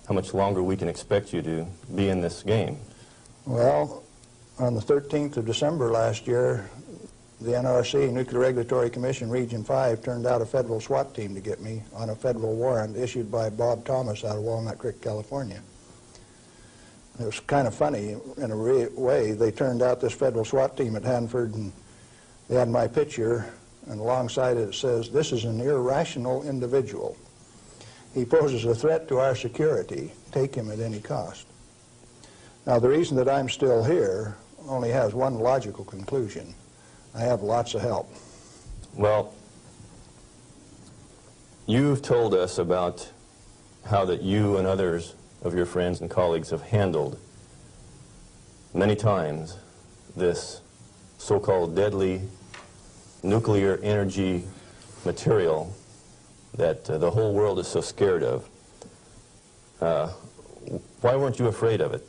how much longer we can expect you to be in this game. Well, on the 13th of December last year, the NRC, Nuclear Regulatory Commission, Region 5, turned out a federal SWAT team to get me on a federal warrant issued by Bob Thomas out of Walnut Creek, California. It was kind of funny in a way. They turned out this federal SWAT team at Hanford, and they had my picture, and alongside it says, "This is an irrational individual. He poses a threat to our security. Take him at any cost." Now, the reason that I'm still here only has one logical conclusion. I have lots of help. Well, you've told us about how that you and others of your friends and colleagues have handled many times this so-called deadly nuclear energy material that the whole world is so scared of. Why weren't you afraid of it?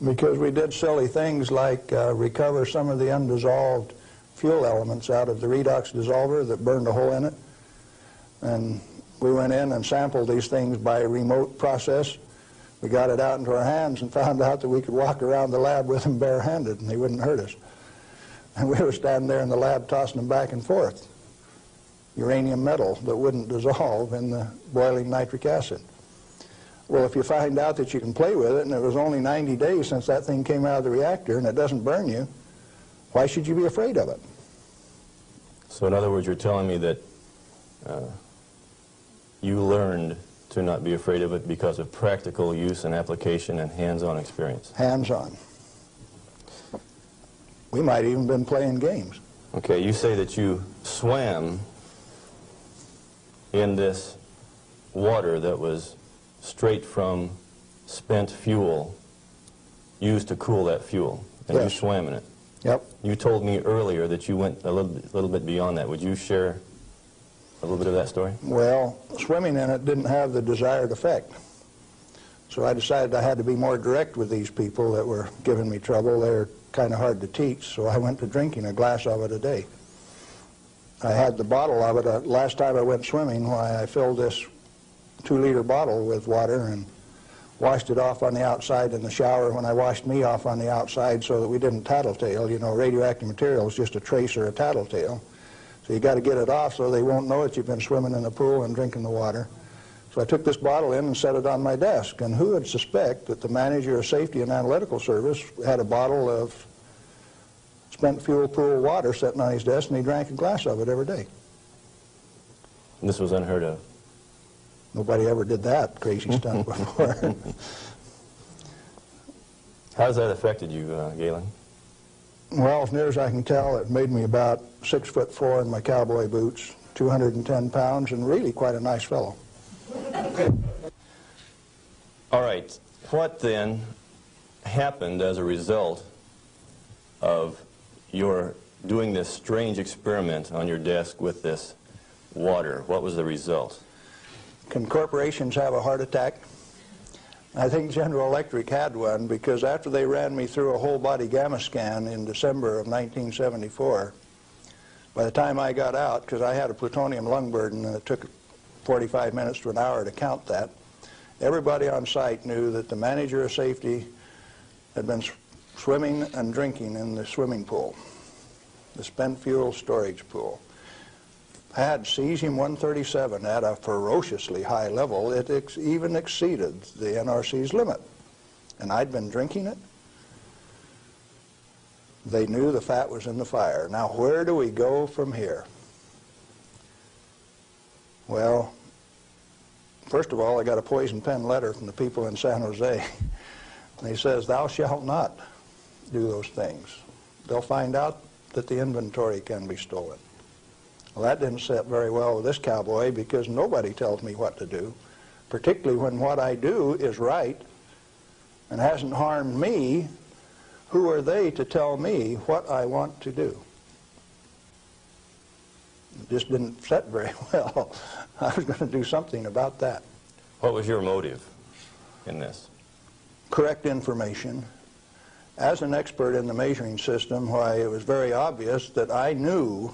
Because we did silly things like recover some of the undissolved fuel elements out of the redox dissolver that burned a hole in it. And we went in and sampled these things by a remote process. We got it out into our hands and found out that we could walk around the lab with them barehanded and they wouldn't hurt us. And we were standing there in the lab tossing them back and forth. Uranium metal that wouldn't dissolve in the boiling nitric acid. Well, if you find out that you can play with it, and it was only 90 days since that thing came out of the reactor and it doesn't burn you, why should you be afraid of it? So in other words, you're telling me that you learned to not be afraid of it because of practical use and application and hands-on experience. Hands-on. We might even been playing games. Okay, you say that you swam in this water that was straight from spent fuel used to cool that fuel, and Yes. you swam in it. Yep. You told me earlier that you went a little bit beyond that. Would you share a little bit of that story? Well, swimming in it didn't have the desired effect. So I decided I had to be more direct with these people that were giving me trouble. They were kind of hard to teach, so I went to drinking a glass of it a day. I had the bottle of it. Last time I went swimming, why I filled this 2-liter bottle with water and washed it off on the outside in the shower when I washed me off on the outside so that we didn't tattletale. You know, radioactive material is just a trace or a tattletale. So you got to get it off so they won't know that you've been swimming in the pool and drinking the water. So I took this bottle in and set it on my desk. And who would suspect that the manager of safety and analytical service had a bottle of spent fuel pool water sitting on his desk, and he drank a glass of it every day. And this was unheard of. Nobody ever did that crazy stunt before. How has that affected you, Galen? Well, as near as I can tell, it made me about 6'4" in my cowboy boots, 210 pounds, and really quite a nice fellow. All right. What then happened as a result of your doing this strange experiment on your desk with this water? What was the result? Can corporations have a heart attack? I think General Electric had one, because after they ran me through a whole body gamma scan in December of 1974, by the time I got out, because I had a plutonium lung burden and it took 45 minutes to an hour to count that, everybody on site knew that the manager of safety had been swimming and drinking in the swimming pool, the spent fuel storage pool. Had cesium-137 at a ferociously high level. It even exceeded the NRC's limit. And I'd been drinking it. They knew the fat was in the fire. Now, where do we go from here? Well, first of all, I got a poison pen letter from the people in San Jose. And he says, "Thou shalt not do those things. They'll find out that the inventory can be stolen." Well, that didn't sit very well with this cowboy, because nobody tells me what to do, particularly when what I do is right and hasn't harmed me. Who are they to tell me what I want to do? It just didn't sit very well. I was going to do something about that. What was your motive in this? Correct information. As an expert in the measuring system, why, it was very obvious that I knew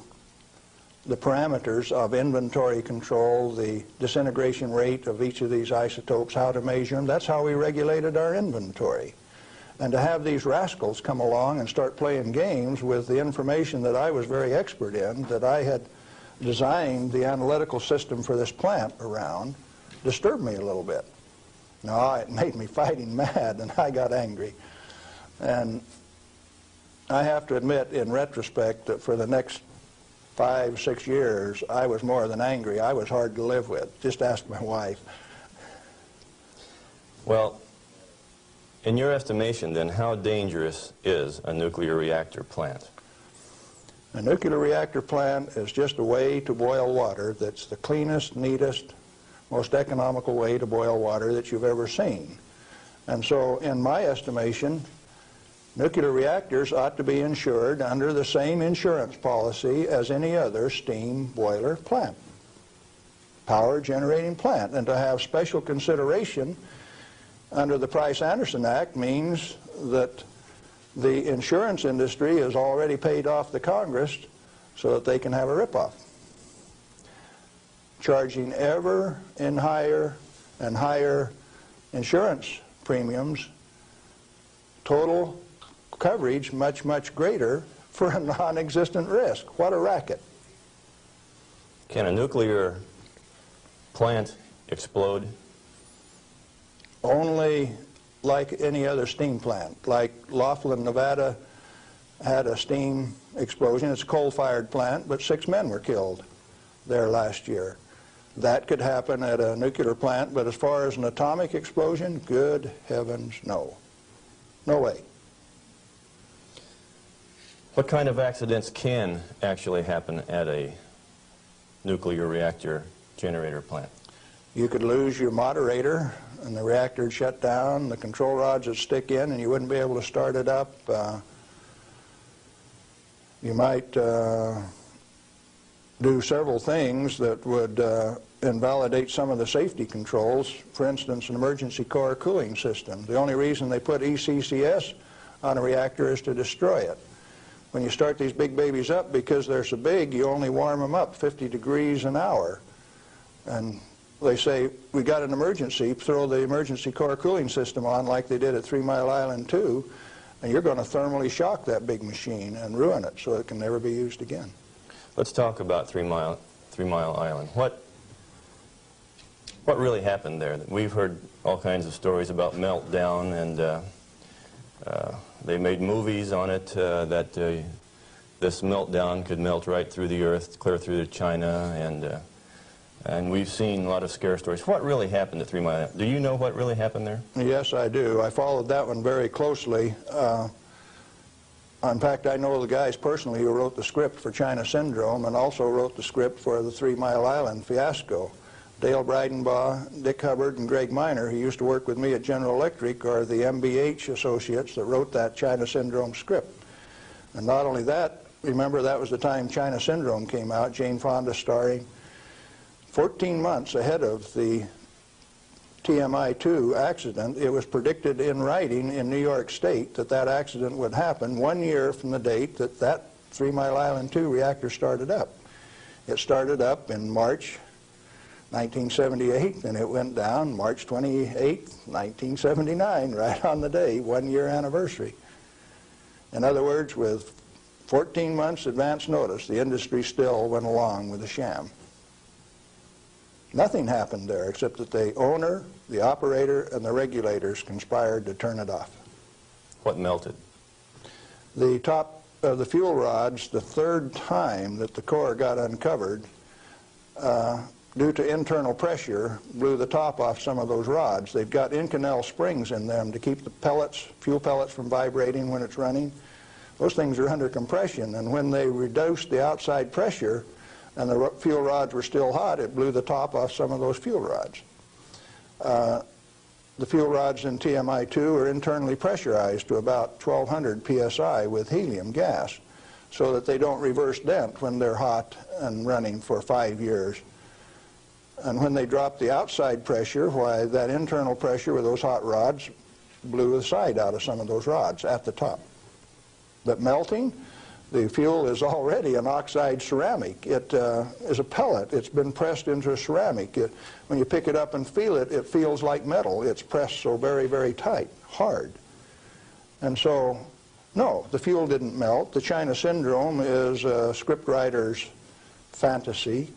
the parameters of inventory control, the disintegration rate of each of these isotopes, how to measure them. That's how we regulated our inventory. And to have these rascals come along and start playing games with the information that I was very expert in, that I had designed the analytical system for this plant around, disturbed me a little bit. No, it made me fighting mad, and I got angry. And I have to admit, in retrospect, that for the next 5, 6 years, I was more than angry. I was hard to live with. Just ask my wife. Well, in your estimation, then, how dangerous is a nuclear reactor plant? A nuclear reactor plant is just a way to boil water that's the cleanest, neatest, most economical way to boil water that you've ever seen. And so, in my estimation, nuclear reactors ought to be insured under the same insurance policy as any other steam boiler plant, power generating plant. And to have special consideration under the Price-Anderson Act means that the insurance industry has already paid off the Congress so that they can have a ripoff, charging ever and higher insurance premiums, total coverage much, much greater for a non-existent risk. What a racket. Can a nuclear plant explode? Only like any other steam plant. Like Laughlin, Nevada had a steam explosion. It's a coal-fired plant, but 6 men were killed there last year. That could happen at a nuclear plant, but as far as an atomic explosion, good heavens, no. No way. What kind of accidents can actually happen at a nuclear reactor generator plant? You could lose your moderator and the reactor would shut down, the control rods would stick in and you wouldn't be able to start it up. You might do several things that would invalidate some of the safety controls. For instance, an emergency core cooling system. The only reason they put ECCS on a reactor is to destroy it. When you start these big babies up, because they're so big, you only warm them up 50 degrees an hour. And they say, we got an emergency, throw the emergency core cooling system on like they did at 3 Mile Island 2, and you're going to thermally shock that big machine and ruin it so it can never be used again. Let's talk about 3 Mile Island. What really happened there? We've heard all kinds of stories about meltdown, and they made movies on it that this meltdown could melt right through the earth, clear through to China, and we've seen a lot of scare stories. What really happened at 3 Mile Island? Do you know what really happened there? Yes, I do. I followed that one very closely. In fact, I know the guys personally who wrote the script for China Syndrome and also wrote the script for the 3 Mile Island fiasco. Dale Breidenbaugh, Dick Hubbard, and Greg Miner, who used to work with me at General Electric, are the MBH associates that wrote that China Syndrome script. And not only that, remember that was the time China Syndrome came out, Jane Fonda starring. 14 months ahead of the TMI-2 accident, it was predicted in writing in New York State that that accident would happen 1 year from the date that that 3 Mile Island 2 reactor started up. It started up in March 1978, and it went down March 28, 1979, right on the day, 1 year anniversary. In other words, with 14 months advance notice, the industry still went along with the sham. Nothing happened there except that the owner, the operator, and the regulators conspired to turn it off. What melted? The top of the fuel rods, the third time that the core got uncovered, due to internal pressure, blew the top off some of those rods. They've got Inconel springs in them to keep the pellets, fuel pellets, from vibrating when it's running. Those things are under compression, and when they reduced the outside pressure and the fuel rods were still hot, it blew the top off some of those fuel rods. The fuel rods in TMI-2 are internally pressurized to about 1200 psi with helium gas so that they don't reverse dent when they're hot and running for 5 years. And when they drop the outside pressure, why, that internal pressure with those hot rods blew the side out of some of those rods at the top. But melting, the fuel is already an oxide ceramic. It is a pellet. It's been pressed into a ceramic. When you pick it up and feel it, it feels like metal. It's pressed so very, very tight, hard. And so, no, the fuel didn't melt. The China Syndrome is a scriptwriter's fantasy.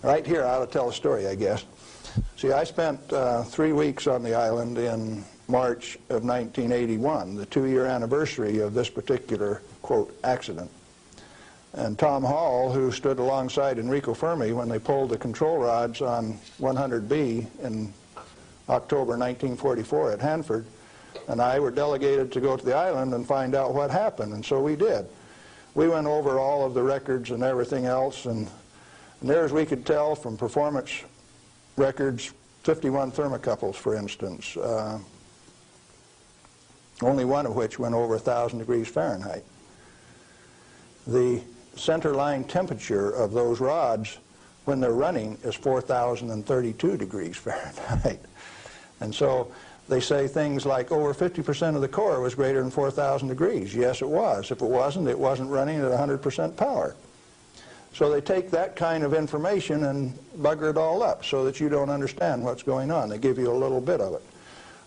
Right here, I ought to tell a story, I guess. See, I spent 3 weeks on the island in March of 1981, the 2-year anniversary of this particular, quote, accident. And Tom Hall, who stood alongside Enrico Fermi when they pulled the control rods on 100B in October 1944 at Hanford, and I were delegated to go to the island and find out what happened, and so we did. We went over all of the records and everything else, and there, as we could tell from performance records, 51 thermocouples, for instance, only one of which went over 1,000 degrees Fahrenheit. The center line temperature of those rods when they're running is 4,032 degrees Fahrenheit. And so They say things like over 50% of the core was greater than 4,000 degrees. Yes, it was. If it wasn't running at 100% power. So they take that kind of information and bugger it all up so that you don't understand what's going on. They give you a little bit of it.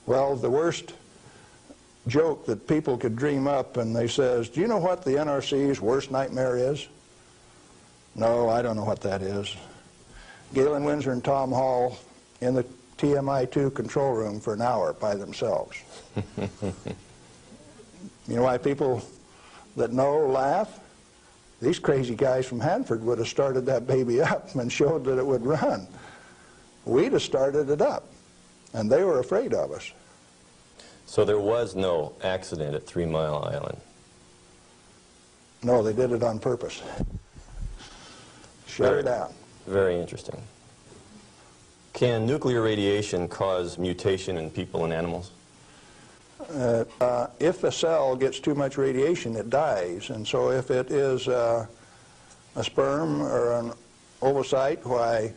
Well, the worst joke that people could dream up, and they says, do you know what the NRC's worst nightmare is? No, I don't know what that is. Galen Winsor and Tom Hall in the TMI-2 control room for an hour by themselves. You know why people that know laugh? These crazy guys from Hanford would have started that baby up and showed that it would run. We'd have started it up, and they were afraid of us. So there was no accident at 3 Mile Island? No, they did it on purpose. Shut it down. Very interesting. Can nuclear radiation cause mutation in people and animals? If a cell gets too much radiation, it dies. And so if it is a sperm or an ovocyte, why,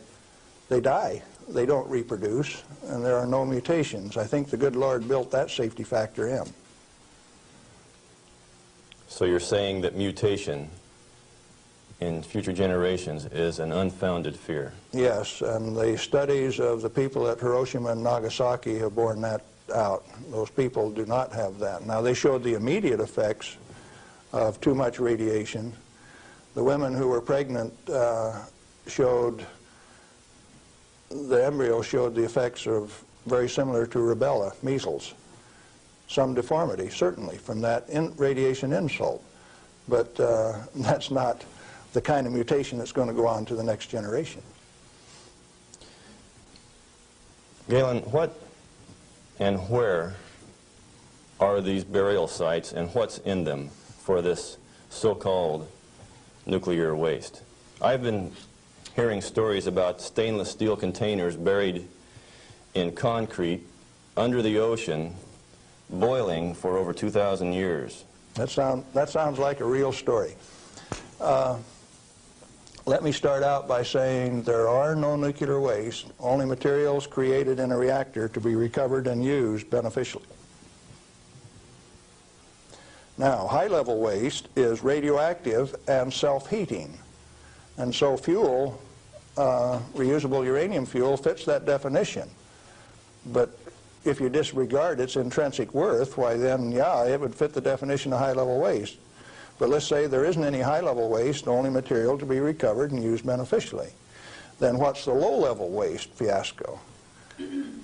they die. They don't reproduce, and there are no mutations. I think the good Lord built that safety factor in. So you're saying that mutation in future generations is an unfounded fear? Yes, and the studies of the people at Hiroshima and Nagasaki have borne that out. Those people do not have that. Now, they showed the immediate effects of too much radiation. The women who were pregnant showed, the embryo showed the effects of very similar to rubella, measles. Some deformity, certainly, from that radiation insult. But that's not the kind of mutation that's going to go on to the next generation. Galen, what and where are these burial sites, and what's in them for this so-called nuclear waste? I've been hearing stories about stainless steel containers buried in concrete under the ocean, boiling for over 2,000 years. That sounds like a real story. Let me start out by saying there are no nuclear waste, only materials created in a reactor to be recovered and used beneficially. Now, high-level waste is radioactive and self-heating. And so fuel, reusable uranium fuel, fits that definition. But if you disregard its intrinsic worth, why then, yeah, it would fit the definition of high-level waste. But let's say there isn't any high-level waste, only material to be recovered and used beneficially. Then what's the low-level waste fiasco?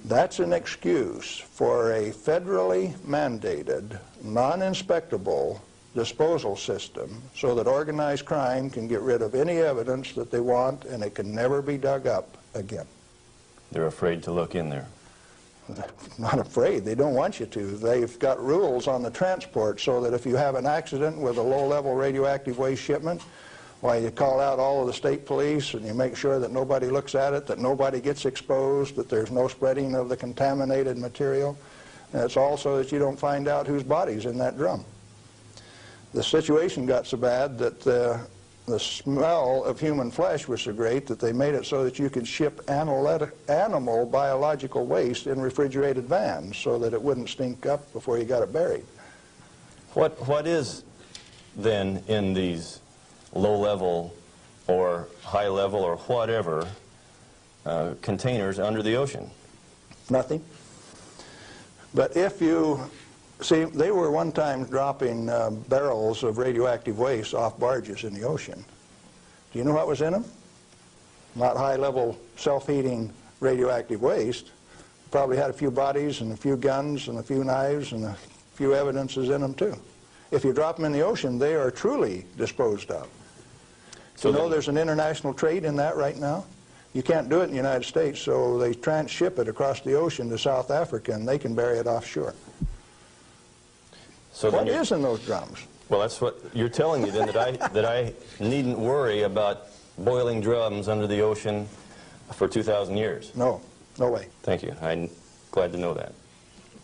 That's an excuse for a federally mandated, non-inspectable disposal system so that organized crime can get rid of any evidence that they want, and it can never be dug up again. They're afraid to look in there. Not afraid. They don't want you to. They've got rules on the transport so that if you have an accident with a low-level radioactive waste shipment, why, you call out all of the state police and you make sure that nobody looks at it, that nobody gets exposed, that there's no spreading of the contaminated material. And it's also that you don't find out whose body's in that drum. The situation got so bad that the smell of human flesh was so great that they made it so that you could ship animal biological waste in refrigerated vans so that it wouldn't stink up before you got it buried. What is then in these low-level or high-level or whatever containers under the ocean? Nothing. But if you see, they were one time dropping barrels of radioactive waste off barges in the ocean. Do you know what was in them? Not high-level self-heating radioactive waste. Probably had a few bodies and a few guns and a few knives and a few evidences in them too. If you drop them in the ocean, they are truly disposed of. So you know there's an international trade in that right now? You can't do it in the United States, so they transship it across the ocean to South Africa, and they can bury it offshore. So what is in those drums? Well, that's what you're telling me then, that I needn't worry about boiling drums under the ocean for 2,000 years. No, no way. Thank you. I'm glad to know that.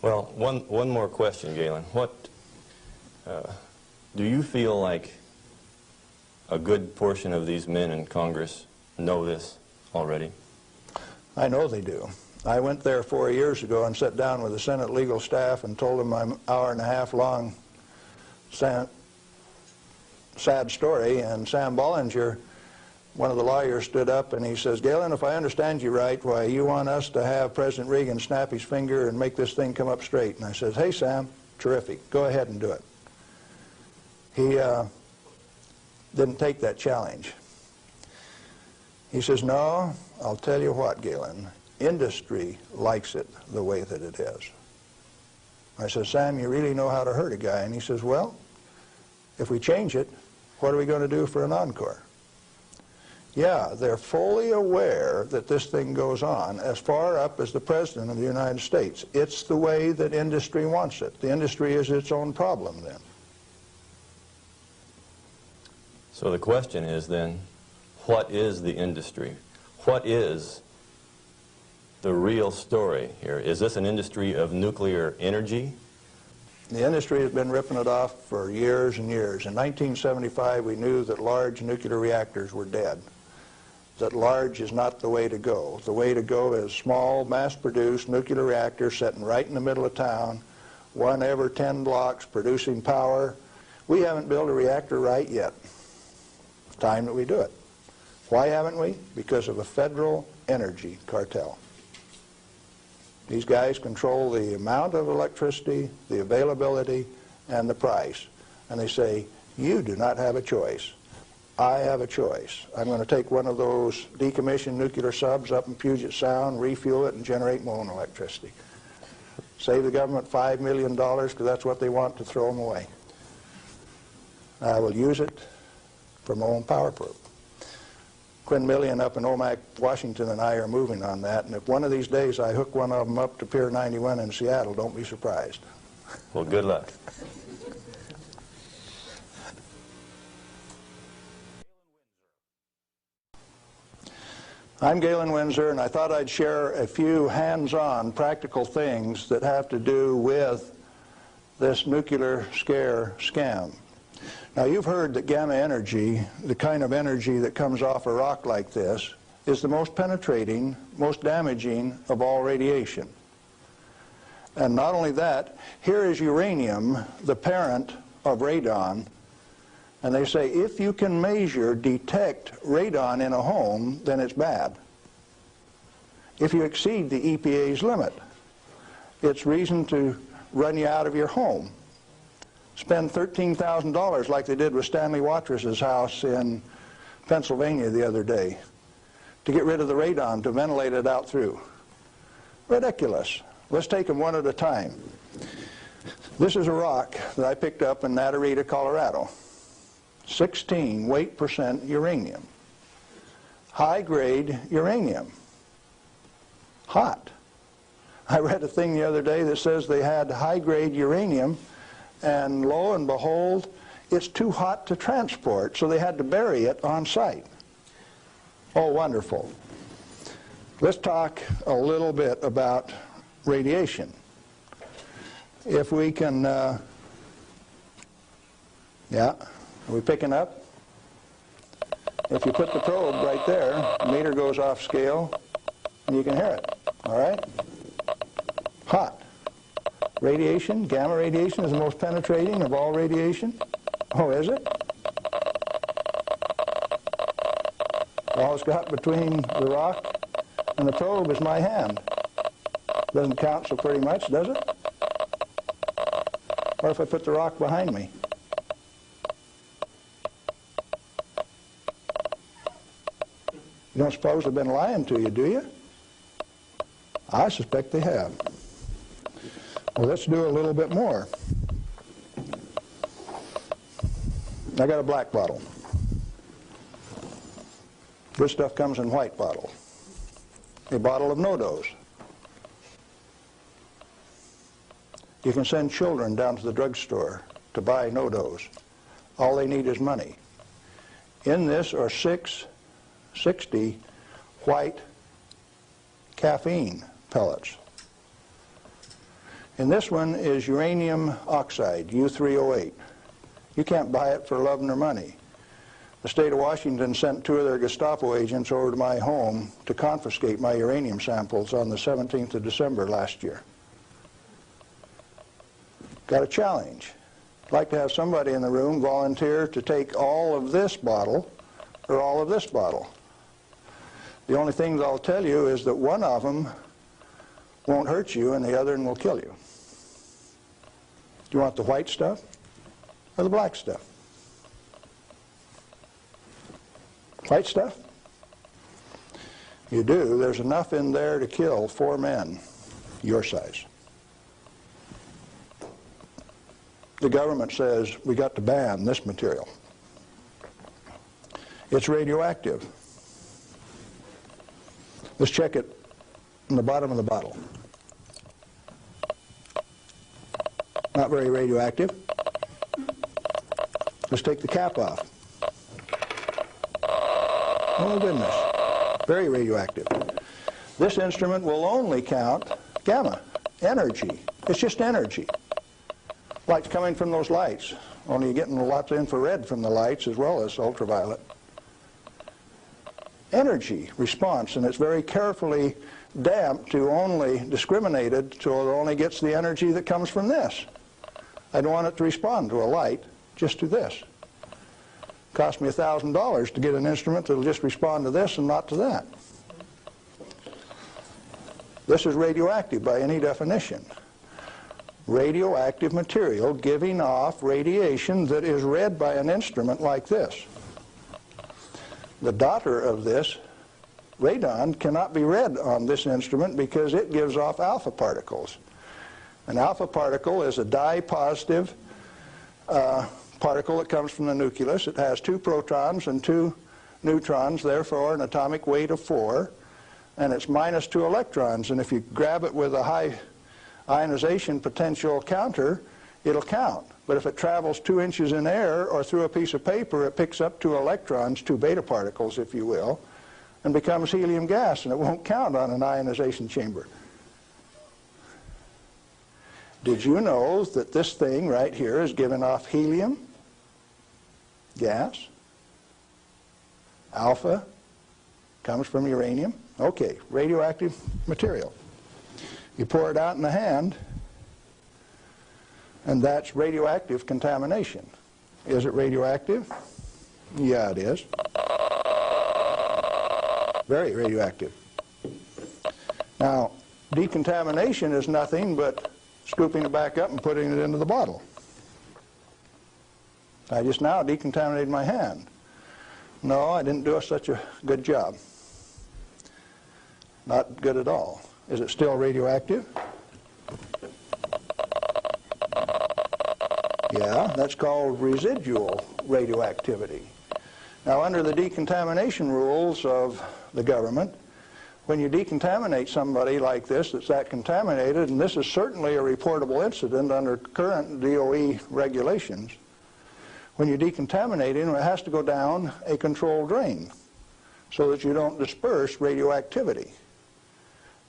Well, one more question, Galen. What do you feel like a good portion of these men in Congress know this already? I know they do. I went there 4 years ago and sat down with the Senate legal staff and told them my hour-and-a-half long sad story, and Sam Bollinger, one of the lawyers, stood up and he says, "Galen, if I understand you right, why, you want us to have President Reagan snap his finger and make this thing come up straight." And I says, "Hey, Sam, terrific. Go ahead and do it." He didn't take that challenge. He says, "No, I'll tell you what, Galen, industry likes it the way that it is." I said, "Sam, you really know how to hurt a guy." And he says, "Well, if we change it, what are we going to do for an encore?" Yeah, they're fully aware that this thing goes on as far up as the President of the United States. It's the way that industry wants it. The industry is its own problem then. So the question is then, what is the industry? What is the real story here? Is this an industry of nuclear energy? The industry has been ripping it off for years and years. In 1975, we knew that large nuclear reactors were dead, that large is not the way to go. The way to go is small, mass-produced nuclear reactors sitting right in the middle of town, one every 10 blocks, producing power. We haven't built a reactor right yet. It's time that we do it. Why haven't we? Because of a federal energy cartel. These guys control the amount of electricity, the availability, and the price. And they say, you do not have a choice. I have a choice. I'm going to take one of those decommissioned nuclear subs up in Puget Sound, refuel it, and generate my own electricity. Save the government $5 million because that's what they want to throw them away. I will use it for my own power plant. Quinn Millian up in Omak, Washington, and I are moving on that, and if one of these days I hook one of them up to Pier 91 in Seattle, don't be surprised. Well, good luck. I'm Galen Winsor, and I thought I'd share a few hands-on practical things that have to do with this nuclear scare scam. Now, you've heard that gamma energy, the kind of energy that comes off a rock like this, is the most penetrating, most damaging of all radiation. And not only that, here is uranium, the parent of radon, and they say if you can measure, detect radon in a home, then it's bad. If you exceed the EPA's limit, it's reason to run you out of your home. Spend $13,000 like they did with Stanley Watrous' house in Pennsylvania the other day to get rid of the radon, to ventilate it out through. Ridiculous. Let's take them one at a time. This is a rock that I picked up in Natarita, Colorado. 16 weight % uranium. High-grade uranium. Hot. I read a thing the other day that says they had high-grade uranium, and lo and behold, it's too hot to transport, so they had to bury it on site. Oh, wonderful. Let's talk a little bit about radiation. If we can, yeah, are we picking up? If you put the probe right there, the meter goes off scale, and you can hear it, all right? Hot. Radiation, gamma radiation, is the most penetrating of all radiation. Oh, is it? All it's got between the rock and the probe is my hand. Doesn't count so pretty much, does it? Or if I put the rock behind me? You don't suppose they've been lying to you, do you? I suspect they have. Well, let's do a little bit more. I got a black bottle. This stuff comes in white bottle. A bottle of no-dose. You can send children down to the drugstore to buy no-dose. All they need is money. In this are 660 white caffeine pellets. And this one is uranium oxide, U308. You can't buy it for love nor money. the state of Washington sent 2 of their Gestapo agents over to my home to confiscate my uranium samples on the 17th of December last year. Got a challenge. I'd like to have somebody in the room volunteer to take all of this bottle or all of this bottle. The only thing that I'll tell you is that one of them won't hurt you and the other one will kill you. Do you want the white stuff or the black stuff? White stuff? You do. There's enough in there to kill 4 men your size. The government says we got to ban this material. It's radioactive. Let's check it in the bottom of the bottle. Not very radioactive. Let's take the cap off. Oh goodness, very radioactive. This instrument will only count gamma, energy. It's just energy. Light's coming from those lights, only you're getting lots of infrared from the lights as well as ultraviolet. Energy response, and it's very carefully damped to only discriminated so it only gets the energy that comes from this. I don't want it to respond to a light, just to this. Cost me $1,000 to get an instrument that will just respond to this and not to that. This is radioactive by any definition. Radioactive material giving off radiation that is read by an instrument like this. The daughter of this, radon, cannot be read on this instrument because it gives off alpha particles. An alpha particle is a dye-positive particle that comes from the nucleus. It has 2 protons and 2 neutrons, therefore an atomic weight of 4, and it's minus 2 electrons. And if you grab it with a high ionization potential counter, it'll count. But if it travels 2 inches in air or through a piece of paper, it picks up 2 electrons, 2 beta particles, if you will, and becomes helium gas, and it won't count on an ionization chamber. Did you know that this thing right here is giving off helium gas? Alpha comes from uranium. Okay, radioactive material. You pour it out in the hand, and that's radioactive contamination. Is it radioactive? Yeah, it is. Very radioactive. Now, decontamination is nothing but scooping it back up and putting it into the bottle. I just now decontaminated my hand. No, I didn't do such a good job. Not good at all. Is it still radioactive? Yeah, that's called residual radioactivity. Now, under the decontamination rules of the government, when you decontaminate somebody like this that's that contaminated, and this is certainly a reportable incident under current DOE regulations, when you decontaminate him, it has to go down a controlled drain so that you don't disperse radioactivity.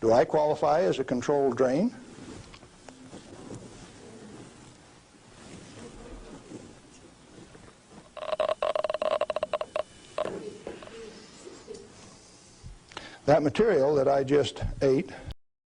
Do I qualify as a controlled drain? That material that I just ate